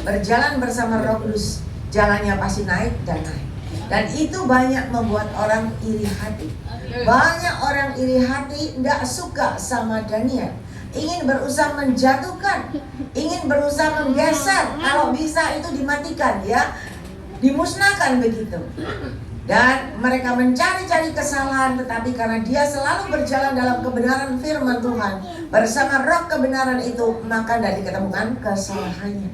Berjalan bersama Roh Kudus, jalannya pasti naik dan naik. Dan itu banyak membuat orang iri hati. Banyak orang iri hati tidak suka sama Daniel, ingin berusaha menjatuhkan, ingin berusaha menggeser, kalau bisa itu dimatikan ya, dimusnahkan begitu. Dan mereka mencari-cari kesalahan, tetapi karena dia selalu berjalan dalam kebenaran firman Tuhan, bersama roh kebenaran itu, maka tidak diketemukan kesalahannya.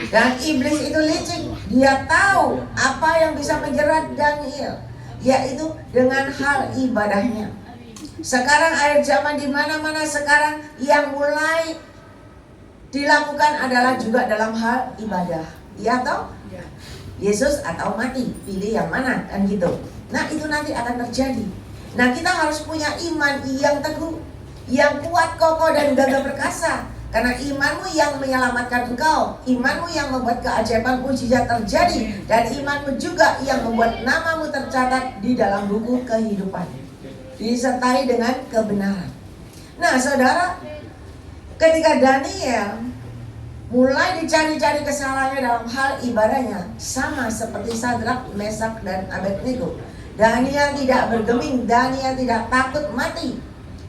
Dan iblis itu licik, dia tahu apa yang bisa menjerat Daniel, yaitu dengan hal ibadahnya. Sekarang akhir zaman di mana-mana sekarang yang mulai dilakukan adalah juga dalam hal ibadah. Ya toh? Yesus atau mati, pilih yang mana, kan gitu. Nah itu nanti akan terjadi. Nah kita harus punya iman yang teguh, yang kuat, kokoh dan gagah perkasa. Karena imanmu yang menyelamatkan engkau, imanmu yang membuat keajaiban mujizat terjadi, dan imanmu juga yang membuat namamu tercatat di dalam buku kehidupan, disertai dengan kebenaran. Nah saudara, ketika Daniel mulai dicari-cari kesalahannya dalam hal ibadahnya, sama seperti Sadrak, Mesak, dan Abednego. Daniel tidak bergeming, Daniel tidak takut mati,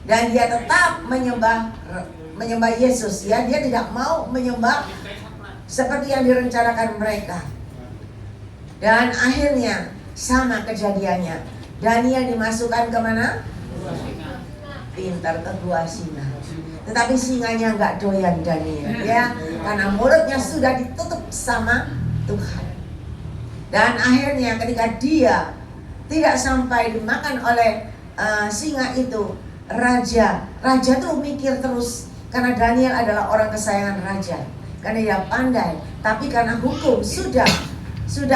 dan dia tetap menyembah Yesus. Ya, dia tidak mau menyembah seperti yang direncanakan mereka. Dan akhirnya sama kejadiannya. Daniel dimasukkan kemana? Pintar ke gua singa. Tetapi singanya nggak doyan Daniel, ya, karena mulutnya sudah ditutup sama Tuhan. Dan akhirnya ketika dia tidak sampai dimakan oleh singa itu, raja tuh mikir terus, karena Daniel adalah orang kesayangan raja, karena dia pandai. Tapi karena hukum sudah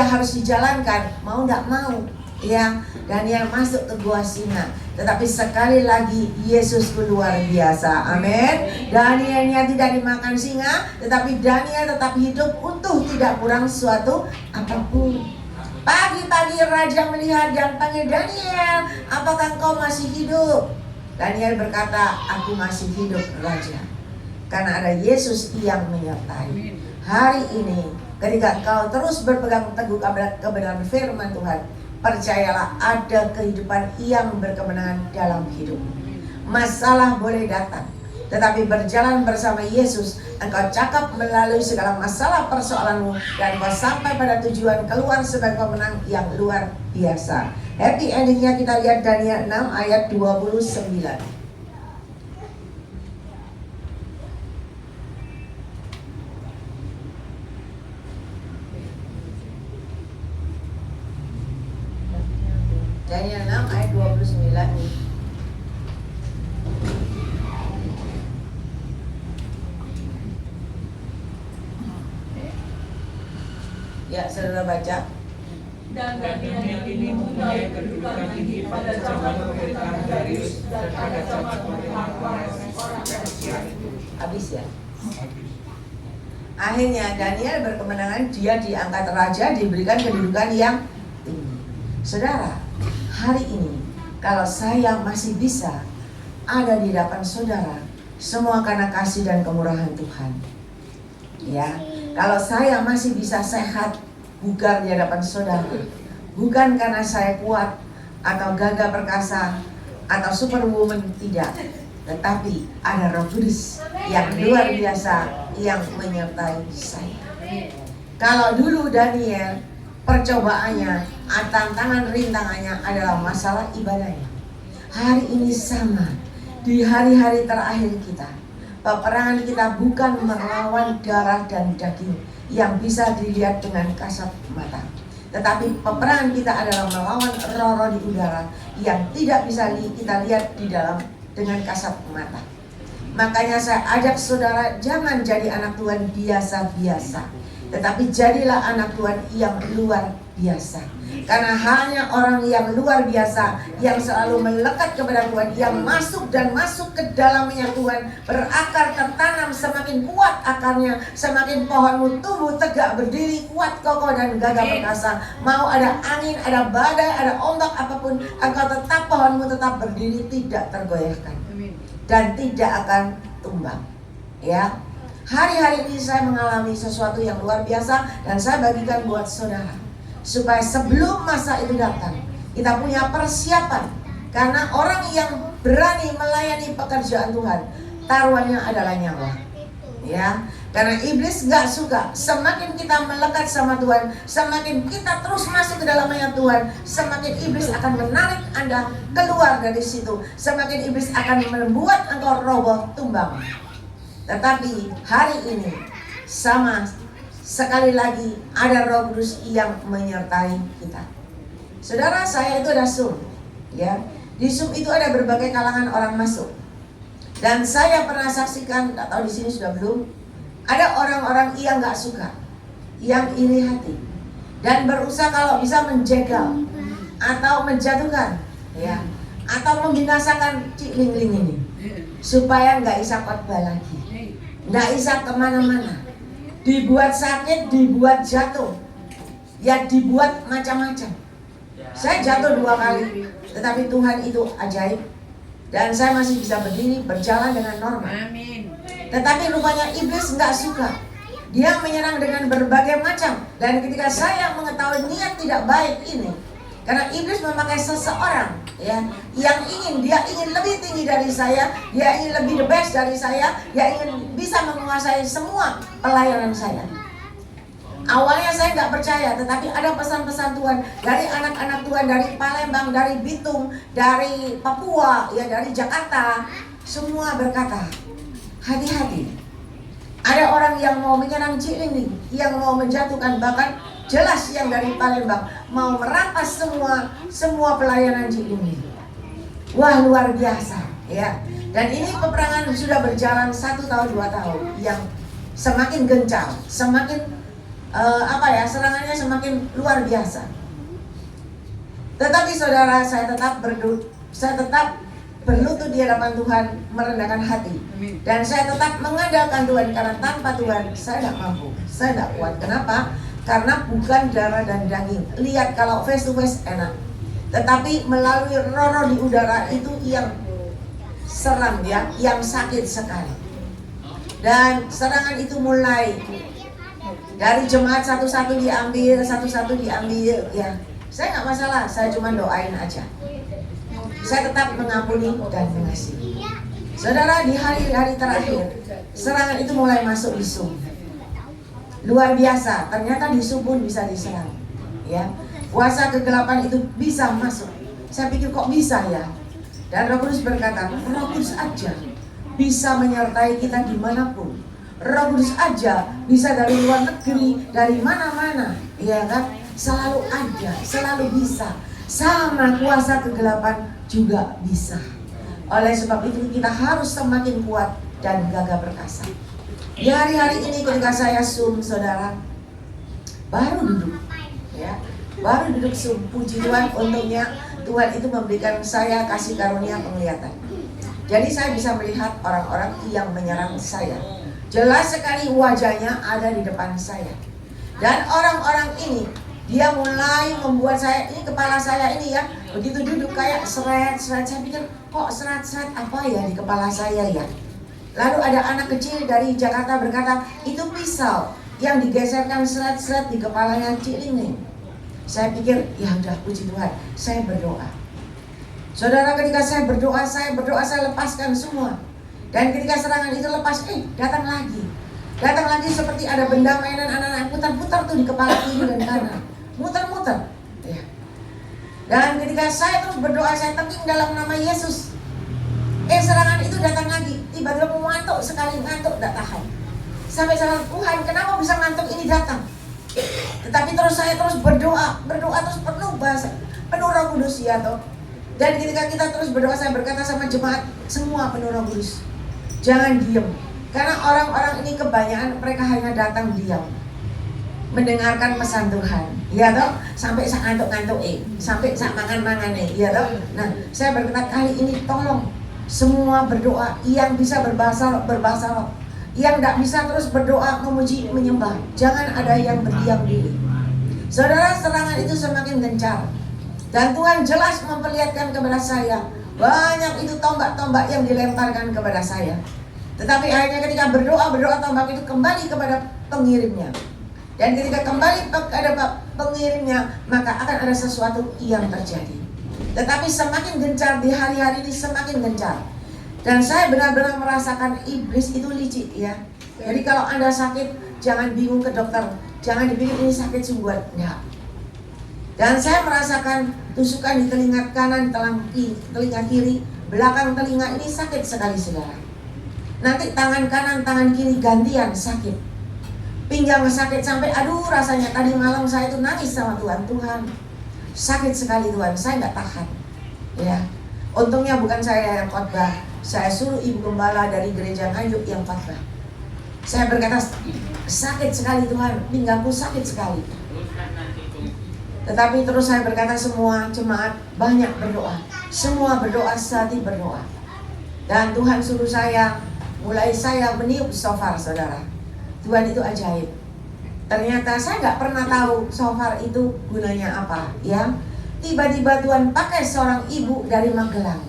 harus dijalankan, mau nggak mau Ya, Daniel masuk ke gua singa. Tetapi sekali lagi Yesus luar biasa. Amin. Danielnya tidak dimakan singa, tetapi Daniel tetap hidup utuh, tidak kurang suatu apapun. Pagi-pagi raja melihat dan panggil Daniel, apakah engkau masih hidup? Daniel berkata, aku masih hidup raja, karena ada Yesus yang menyertai. Hari ini ketika engkau terus berpegang teguh kebenaran firman Tuhan, percayalah ada kehidupan yang berkemenangan dalam hidup. Masalah boleh datang, tetapi berjalan bersama Yesus, engkau cakap melalui segala masalah persoalanmu, dan engkau sampai pada tujuan keluar sebagai pemenang yang luar biasa. Happy endingnya kita lihat Daniel 6 ayat 29. Daniel 6 ayat 29 nih. Ya, saudara baca. Dan Daniel ini mempunyai kedudukan tinggi pada zaman pemerintahan Darius dan pada zaman pemerintahan orang Persia. Habis ya. Akhirnya Daniel berkemenangan, dia diangkat raja, diberikan kedudukan yang tinggi. Saudara, hari ini kalau saya masih bisa ada di hadapan saudara, semua karena kasih dan kemurahan Tuhan. Ya, kalau saya masih bisa sehat, bugar di hadapan saudara, bukan karena saya kuat atau gagah perkasa atau superwoman, tidak, tetapi ada Roh Kudus yang luar biasa yang menyertai saya. Kalau dulu Daniel, percobaannya, tantangan rintangannya adalah masalah ibadahnya. Hari ini sama, di hari-hari terakhir kita, peperangan kita bukan melawan darah dan daging yang bisa dilihat dengan kasat mata, tetapi peperangan kita adalah melawan roh-roh di udara yang tidak bisa kita lihat di dalam dengan kasat mata. Makanya saya ajak saudara, jangan jadi anak Tuhan biasa-biasa, tetapi jadilah anak Tuhan yang luar biasa. Karena hanya orang yang luar biasa, yang selalu melekat kepada Tuhan, yang masuk dan masuk ke dalamnya Tuhan, berakar, tertanam, semakin kuat akarnya, semakin pohonmu tumbuh tegak, berdiri kuat, kokoh dan gagah perkasa. Mau ada angin, ada badai, ada ombak apapun, engkau tetap, pohonmu tetap berdiri, tidak tergoyahkan dan tidak akan tumbang. Ya, hari-hari ini saya mengalami sesuatu yang luar biasa, dan saya bagikan buat saudara, supaya sebelum masa itu datang, kita punya persiapan. Karena orang yang berani melayani pekerjaan Tuhan, taruhannya adalah nyawa. Ya, karena iblis gak suka. Semakin kita melekat sama Tuhan, semakin kita terus masuk ke dalamnya Tuhan, semakin iblis akan menarik Anda keluar dari situ. Semakin iblis akan membuat engkau roboh tumbang. Tetapi hari ini sama sekali lagi ada Roh Kudus yang menyertai kita. Saudara, saya itu ada Zoom, ya. Di Zoom itu ada berbagai kalangan orang masuk. Dan saya pernah saksikan, tak tahu di sini sudah belum, ada orang-orang yang nggak suka, yang iri hati, dan berusaha kalau bisa menjegal atau menjatuhkan, ya, atau membinasakan Cik Ling-Ling ini, supaya nggak bisa khotbah lagi, nggak bisa kemana-mana. Dibuat sakit, dibuat jatuh, ya dibuat macam-macam. Saya jatuh 2 kali, tetapi Tuhan itu ajaib, dan saya masih bisa berdiri, berjalan dengan normal. Amin. Tetapi rupanya iblis nggak suka. Dia menyerang dengan berbagai macam. Dan ketika saya mengetahui niat tidak baik ini, karena iblis memakai seseorang, ya, yang dia ingin lebih tinggi dari saya, dia ingin lebih the best dari saya, dia ingin bisa menguasai semua pelayanan saya. Awalnya saya nggak percaya, tetapi ada pesan-pesan Tuhan dari anak-anak Tuhan, dari Palembang, dari Bitung, dari Papua, ya, dari Jakarta, semua berkata, hati-hati. Ada orang yang mau menyerang Cik Ling, yang mau menjatuhkan, bahkan jelas yang dari Palembang mau merampas semua pelayanan Cik Ling. Wah, luar biasa, ya. Dan ini peperangan sudah berjalan 1 tahun 2 tahun, yang semakin gencar, semakin serangannya semakin luar biasa. Tetapi saudara, saya tetap berlutut di hadapan Tuhan, merendahkan hati. Dan saya tetap mengandalkan Tuhan, karena tanpa Tuhan saya tidak mampu, saya tidak kuat. Kenapa? Karena bukan darah dan daging. Lihat, kalau face to face enak, tetapi melalui roh-roh di udara itu yang seram ya, yang sakit sekali. Dan serangan itu mulai dari jemaat satu-satu diambil ya. Saya nggak masalah, saya cuma doain aja. Saya tetap mengampuni dan mengasihi. Saudara, di hari-hari terakhir serangan itu mulai masuk di Zoom. Luar biasa, ternyata di Zoom pun bisa diserang. Ya, kuasa kegelapan itu bisa masuk. Saya pikir kok bisa ya. Dan Roh Kudus berkata, Roh Kudus aja bisa menyertai kita dimanapun. Roh Kudus aja bisa dari luar negeri, dari mana-mana, ya kan? Selalu ada, selalu bisa. Sama kuasa kegelapan juga bisa. Oleh sebab itu kita harus semakin kuat dan gagah perkasa. Di hari-hari ini ketika saya Zoom, saudara, baru duduk, ya, baru duduk Zoom. Puji Tuhan, untungnya Tuhan itu memberikan saya kasih karunia penglihatan. Jadi saya bisa melihat orang-orang yang menyerang saya. Jelas sekali wajahnya ada di depan saya. Dan orang-orang ini, dia mulai membuat saya, ini kepala saya ini ya, begitu duduk kayak seret-seret. Saya pikir kok seret-seret apa ya di kepala saya ya. Lalu ada anak kecil dari Jakarta berkata, itu pisau yang digeserkan seret-seret di kepalanya Cik Ling. Saya pikir, ya udah, puji Tuhan, saya berdoa. Saudara, ketika saya berdoa, saya lepaskan semua. Dan ketika serangan itu lepas, datang lagi seperti ada benda mainan anak-anak putar-putar tuh di kepala kiri dan kanan, muter-muter. Ya. Dan ketika saya terus berdoa, saya tengking dalam nama Yesus. Serangan itu datang lagi, tiba-tiba ngantuk sekali, ngantuk, tidak tahan. Sampai saya, Tuhan, kenapa bisa ngantuk ini datang? Tetapi saya terus berdoa terus penuh Roh Kudus ya toh. Dan ketika kita terus berdoa, saya berkata sama jemaat semua penuh Roh Kudus, jangan diam. Karena orang-orang ini kebanyakan mereka hanya datang diam, mendengarkan pesan Tuhan, ya toh, sampai sak ngantuk-ngantuk sampai sak mangan-mangan ya toh. Nah, saya berkata kali ini tolong semua berdoa, yang bisa berbahasa roh, yang tidak bisa terus berdoa memuji menyembah, jangan ada yang berdiam diri. Saudara, serangan itu semakin gencar. Dan Tuhan jelas memperlihatkan kepada saya, banyak itu tombak-tombak yang dilemparkan kepada saya. Tetapi akhirnya ketika berdoa tombak itu kembali kepada pengirimnya. Dan ketika kembali kepada pengirimnya, maka akan ada sesuatu yang terjadi. Tetapi semakin gencar di hari-hari ini, semakin gencar. Dan saya benar-benar merasakan iblis itu licik ya. Jadi kalau Anda sakit, jangan bingung ke dokter, jangan dipikir ini sakit sungguhan, enggak. Dan saya merasakan tusukan di telinga kanan, telinga kiri, belakang telinga ini sakit sekali saudara. Nanti tangan kanan, tangan kiri gantian sakit. Pinggang sakit sampai aduh rasanya tadi malam saya itu nangis sama Tuhan, sakit sekali Tuhan, saya nggak tahan. Ya, untungnya bukan saya yang khotbah, saya suruh ibu gembala dari gereja Nganjuk yang khotbah. Saya berkata sakit sekali Tuhan, pinggangku sakit sekali. Tetapi terus saya berkata semua jemaat banyak berdoa, semua berdoa, sehati berdoa. Dan Tuhan suruh saya, mulai saya meniup shofar saudara. Tuhan itu ajaib. Ternyata saya nggak pernah tahu shofar itu gunanya apa. Ya, tiba-tiba Tuhan pakai seorang ibu dari Magelang.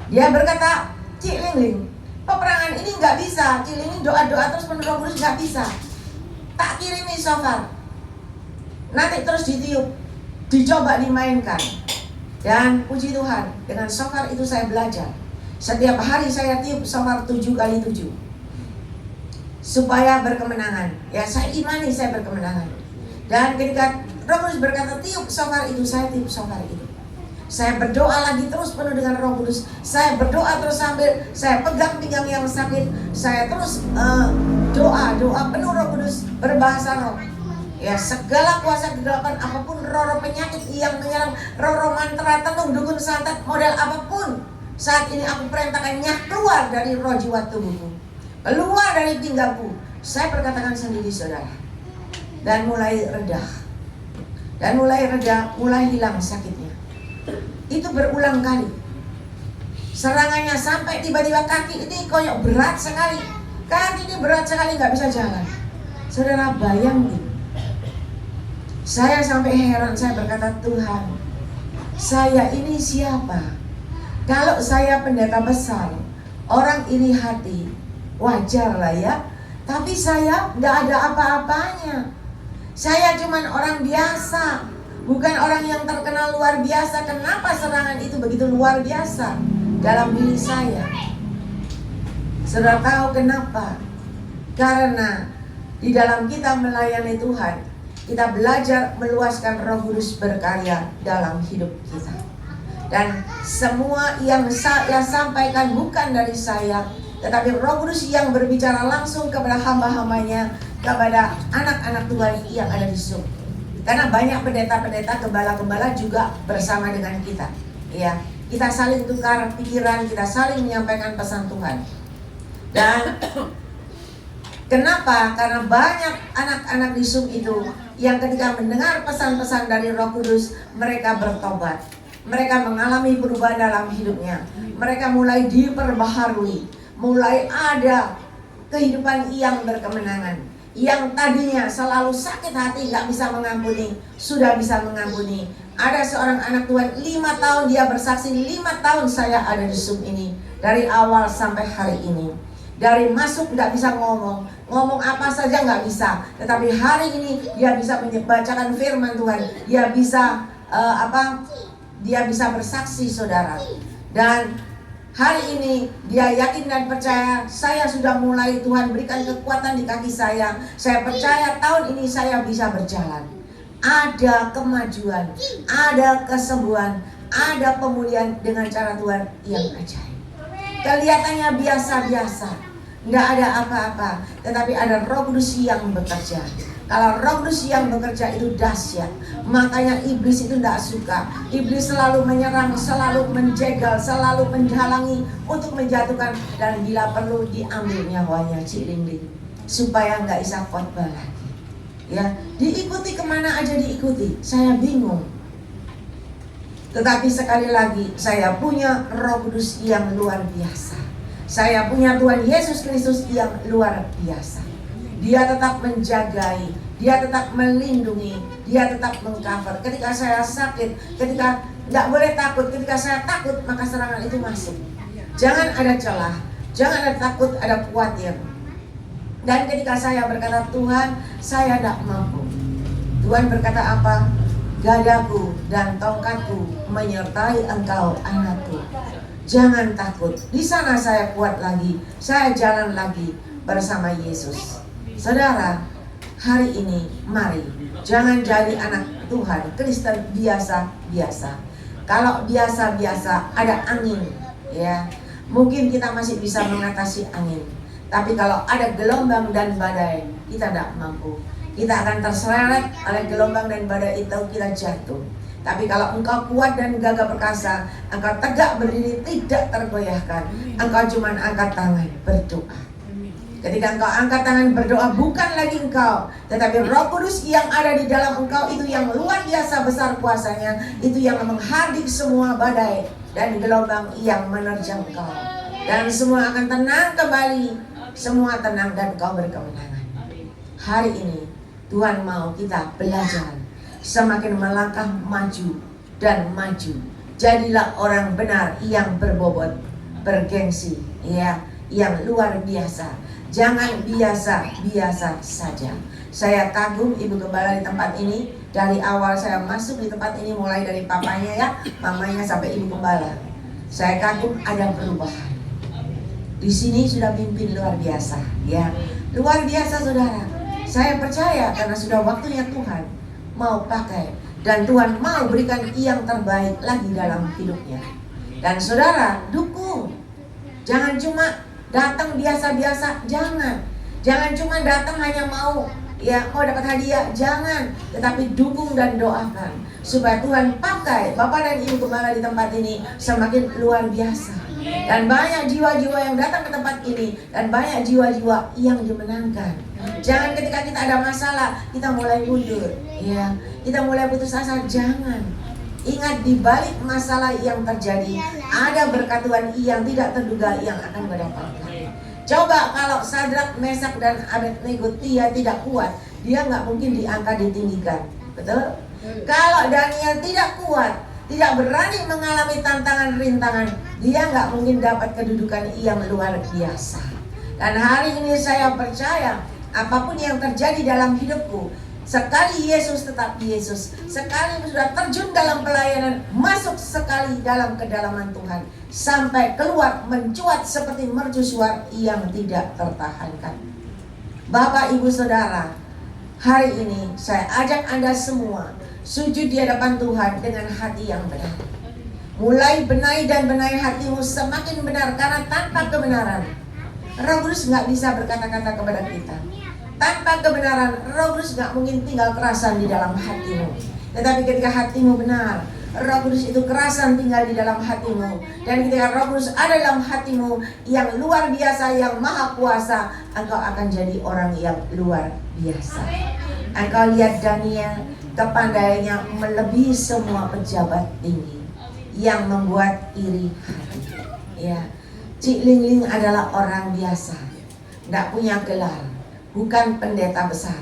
Dia berkata, Cik Ling, peperangan ini nggak bisa. Cik Ling doa-doa terus penuh Roh Kudus nggak bisa. Tak kirimi shofar. Nanti terus ditiup, dicoba dimainkan. Dan puji Tuhan, dengan shofar itu saya belajar. Setiap hari saya tiup shofar 7 kali 7 supaya berkemenangan. Ya, saya imani saya berkemenangan. Dan ketika Roh Kudus berkata tiup shofar itu, saya tiup shofar itu. Saya berdoa lagi terus penuh dengan Roh Kudus. Saya berdoa terus sambil saya pegang pinggang yang sakit. Saya terus doa penuh Roh Kudus, berbahasa roh. Ya, segala kuasa kegelapan apapun, roh penyakit yang menyerang, roh mantra, tenung, dukun, santet, model apapun, saat ini aku perintahkannya keluar dari roh jiwa tubuhku, keluar dari pinggangku. Saya perkatakan sendiri saudara. Dan mulai reda, mulai hilang sakitnya. Itu berulang kali. Serangannya sampai tiba-tiba kaki ini koyok berat sekali. Kaki ini berat sekali, nggak bisa jalan. Saudara bayangin. Saya sampai heran, saya berkata, Tuhan, saya ini siapa? Kalau saya pendeta besar, orang iri hati, wajar lah ya. Tapi saya nggak ada apa-apanya. Saya cuman orang biasa, bukan orang yang terkenal luar biasa. Kenapa serangan itu begitu luar biasa dalam diri saya? Saudara tahu kenapa? Karena di dalam kita melayani Tuhan, kita belajar meluaskan Roh Kudus berkarya dalam hidup kita. Dan semua yang saya sampaikan bukan dari saya, tetapi Roh Kudus yang berbicara langsung kepada hamba-hambanya, kepada anak-anak Tuhan yang ada di Zoom. Karena banyak pendeta-pendeta, gembala-gembala juga bersama dengan kita. Ya, kita saling tukar pikiran, kita saling menyampaikan pesan Tuhan. Dan kenapa? Karena banyak anak-anak di Zoom itu yang ketika mendengar pesan-pesan dari Roh Kudus, mereka bertobat. Mereka mengalami perubahan dalam hidupnya. Mereka mulai diperbaharui, mulai ada kehidupan yang berkemenangan. Yang tadinya selalu sakit hati, gak bisa mengampuni, sudah bisa mengampuni. Ada seorang anak Tuhan 5 tahun dia bersaksi, 5 tahun saya ada di Zoom ini, dari awal sampai hari ini. Dari masuk gak bisa ngomong apa saja gak bisa. Tetapi hari ini dia bisa membacakan firman Tuhan. Dia bisa dia bisa bersaksi, saudara. Dan hari ini dia yakin dan percaya, saya sudah mulai Tuhan berikan kekuatan di kaki saya. Saya percaya tahun ini saya bisa berjalan. Ada kemajuan, ada kesembuhan, ada pemulihan dengan cara Tuhan yang ajaib. Kelihatannya biasa-biasa, nggak ada apa-apa, tetapi ada Roh Kudus yang bekerja. Kalau Roh Kudus yang bekerja itu dahsyat. Makanya iblis itu tidak suka. Iblis selalu menyerang, selalu menjegal, selalu menghalangi untuk menjatuhkan, dan bila perlu diambil nyawanya Cik Linding supaya nggak bisa khotbah lagi. Ya, diikuti kemana aja diikuti. Saya bingung. Tetapi sekali lagi, saya punya Roh Kudus yang luar biasa. Saya punya Tuhan Yesus Kristus yang luar biasa. Dia tetap menjagai, dia tetap melindungi, dia tetap mengcover. Ketika saya sakit, ketika nggak boleh takut, ketika saya takut maka serangan itu masuk. Jangan ada celah, jangan ada takut, ada khawatir. Dan ketika saya berkata, Tuhan, saya tidak mampu. Tuhan berkata apa? Gadaku dan tongkatku menyertai engkau, anakku. Jangan takut. Di sana saya kuat lagi, saya jalan lagi bersama Yesus. Saudara, hari ini mari jangan jadi anak Tuhan Kristen biasa-biasa. Kalau biasa-biasa ada angin, ya mungkin kita masih bisa mengatasi angin. Tapi kalau ada gelombang dan badai, kita tidak mampu. Kita akan terseret oleh gelombang dan badai itu, kita jatuh. Tapi kalau engkau kuat dan gagah perkasa, engkau tegak berdiri tidak tergoyahkan. Engkau cuma angkat tangan berdoa. Ketika engkau angkat tangan berdoa, bukan lagi engkau, tetapi Roh Kudus yang ada di dalam engkau itu yang luar biasa besar kuasanya. Itu yang menghardik semua badai dan gelombang yang menerjang engkau. Dan semua akan tenang kembali. Semua tenang dan engkau berkemenangan. Hari ini Tuhan mau kita belajar semakin melangkah maju dan maju. Jadilah orang benar yang berbobot, bergengsi, ya, yang luar biasa. Jangan biasa-biasa saja. Saya kagum Ibu Gembala di tempat ini. Dari awal saya masuk di tempat ini, mulai dari papanya ya, mamanya sampai Ibu Gembala. Saya kagum ada perubahan. Di sini sudah pimpin luar biasa, ya. Luar biasa, saudara. Saya percaya karena sudah waktunya Tuhan mau pakai. Dan Tuhan mau berikan yang terbaik lagi dalam hidupnya. Dan saudara, dukung. Jangan cuma datang biasa-biasa, jangan cuma datang hanya mau dapat hadiah, jangan, tetapi dukung dan doakan supaya Tuhan pakai Bapak dan Ibu Gembala di tempat ini semakin luar biasa. Dan banyak jiwa-jiwa yang datang ke tempat ini, dan banyak jiwa-jiwa yang dimenangkan. Jangan ketika kita ada masalah kita mulai mundur, ya, kita mulai putus asa, jangan. Ingat, di balik masalah yang terjadi ada berkat Tuhan yang tidak terduga yang akan mendapatkan. Coba kalau Sadrak, Mesak dan Abednego dia tidak kuat, dia nggak mungkin diangkat ditinggikan. Betul? Kalau Daniel tidak kuat, tidak berani mengalami tantangan rintangan, dia nggak mungkin dapat kedudukan yang luar biasa. Dan hari ini saya percaya apapun yang terjadi dalam hidupku, sekali Yesus tetap Yesus, sekali sudah terjun dalam pelayanan, masuk sekali dalam kedalaman Tuhan, sampai keluar mencuat seperti mercusuar yang tidak tertahankan. Bapak, Ibu, Saudara, hari ini saya ajak Anda semua sujud di hadapan Tuhan dengan hati yang benar. Mulai benahi dan benahi hatimu semakin benar, karena tanpa kebenaran Roh Kudus nggak bisa berkata-kata kepada kita. Tanpa kebenaran, Roh Kudus gak mungkin tinggal kerasan di dalam hatimu. Tetapi ketika hatimu benar, Roh Kudus itu kerasan tinggal di dalam hatimu. Dan ketika Roh Kudus ada dalam hatimu yang luar biasa, yang maha kuasa, engkau akan jadi orang yang luar biasa. Engkau lihat Daniel, kepandaiannya melebihi semua pejabat tinggi yang membuat iri hati. Ya, Cik Ling Ling adalah orang biasa, gak punya gelar, bukan pendeta besar,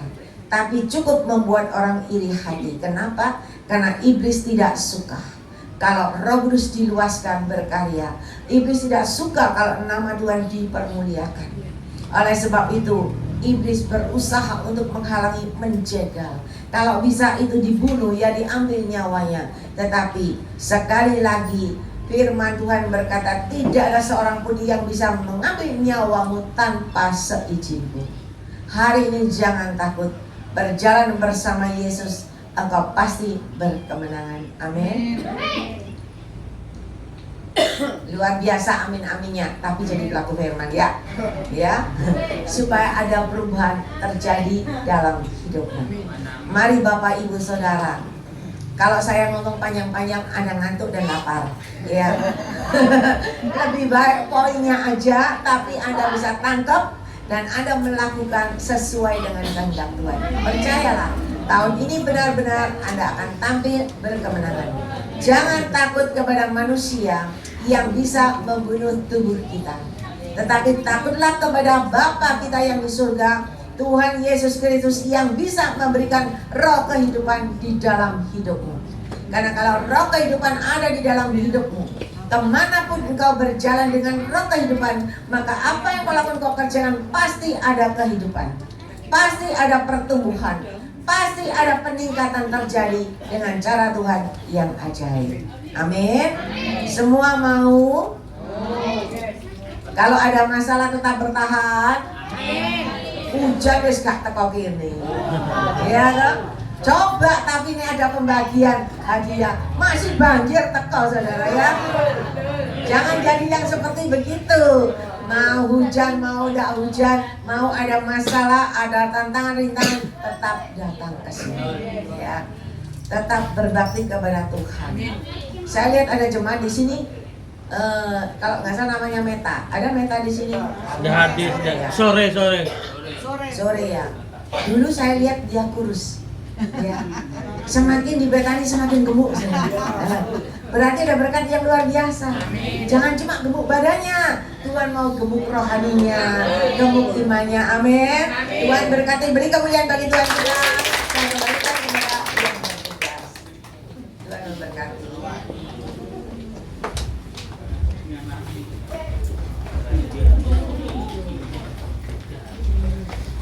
tapi cukup membuat orang iri hati. Kenapa? Karena iblis tidak suka kalau Roh Kudus diluaskan berkarya. Iblis tidak suka kalau nama Tuhan dipermuliakan. Oleh sebab itu, iblis berusaha untuk menghalangi, menjegal. Kalau bisa itu dibunuh, ya diambil nyawanya. Tetapi sekali lagi firman Tuhan berkata, tidak ada seorang pun yang bisa mengambil nyawamu tanpa seizinku. Hari ini jangan takut, berjalan bersama Yesus, engkau pasti berkemenangan. Amin. Luar biasa amin-aminnya, tapi jadi pelaku firman ya. Ya, supaya ada perubahan terjadi dalam hidupmu. Mari Bapak, Ibu, Saudara. Kalau saya ngomong panjang-panjang, Anda ngantuk dan lapar, ya. Lebih baik poinnya aja, tapi Anda bisa tangkap dan Anda melakukan sesuai dengan kehendak Tuhan. Percayalah, tahun ini benar-benar Anda akan tampil berkemenangan. Jangan takut kepada manusia yang bisa membunuh tubuh kita, tetapi takutlah kepada Bapa kita yang di surga, Tuhan Yesus Kristus, yang bisa memberikan roh kehidupan di dalam hidupmu. Karena kalau roh kehidupan ada di dalam hidupmu, kemanapun engkau berjalan dengan roh kehidupan, maka apa yang kau lakukan, kau kerjakan, pasti ada kehidupan, pasti ada pertumbuhan, pasti ada peningkatan terjadi dengan cara Tuhan yang ajaib. Amin. Semua mau? Kalau ada masalah tetap bertahan. Hujan wis gak teko kene. Ya kan? Coba, tapi ini ada pembagian hadiah, masih banjir teko, saudara ya. Jangan jadi yang seperti begitu. Mau hujan, mau tidak hujan, mau ada masalah, ada tantangan, rintangan, tetap datang ke sini, ya. Tetap berbakti kepada Tuhan. Saya lihat ada jemaat di sini, kalau nggak salah namanya Meta. Ada Meta di sini? Ada hadir, Sore ya. Dulu saya lihat dia kurus. Ya. Semakin di Betani semakin gemuk. Berarti ada berkat yang luar biasa. Jangan cuma gemuk badannya, Tuhan mau gemuk rohaninya, gemuk imannya. Amin. Tuhan berkati, beri kemuliaan bagi Tuhan kita. Dan kembalikan kepada yang bertugas. Tuhan memberkati.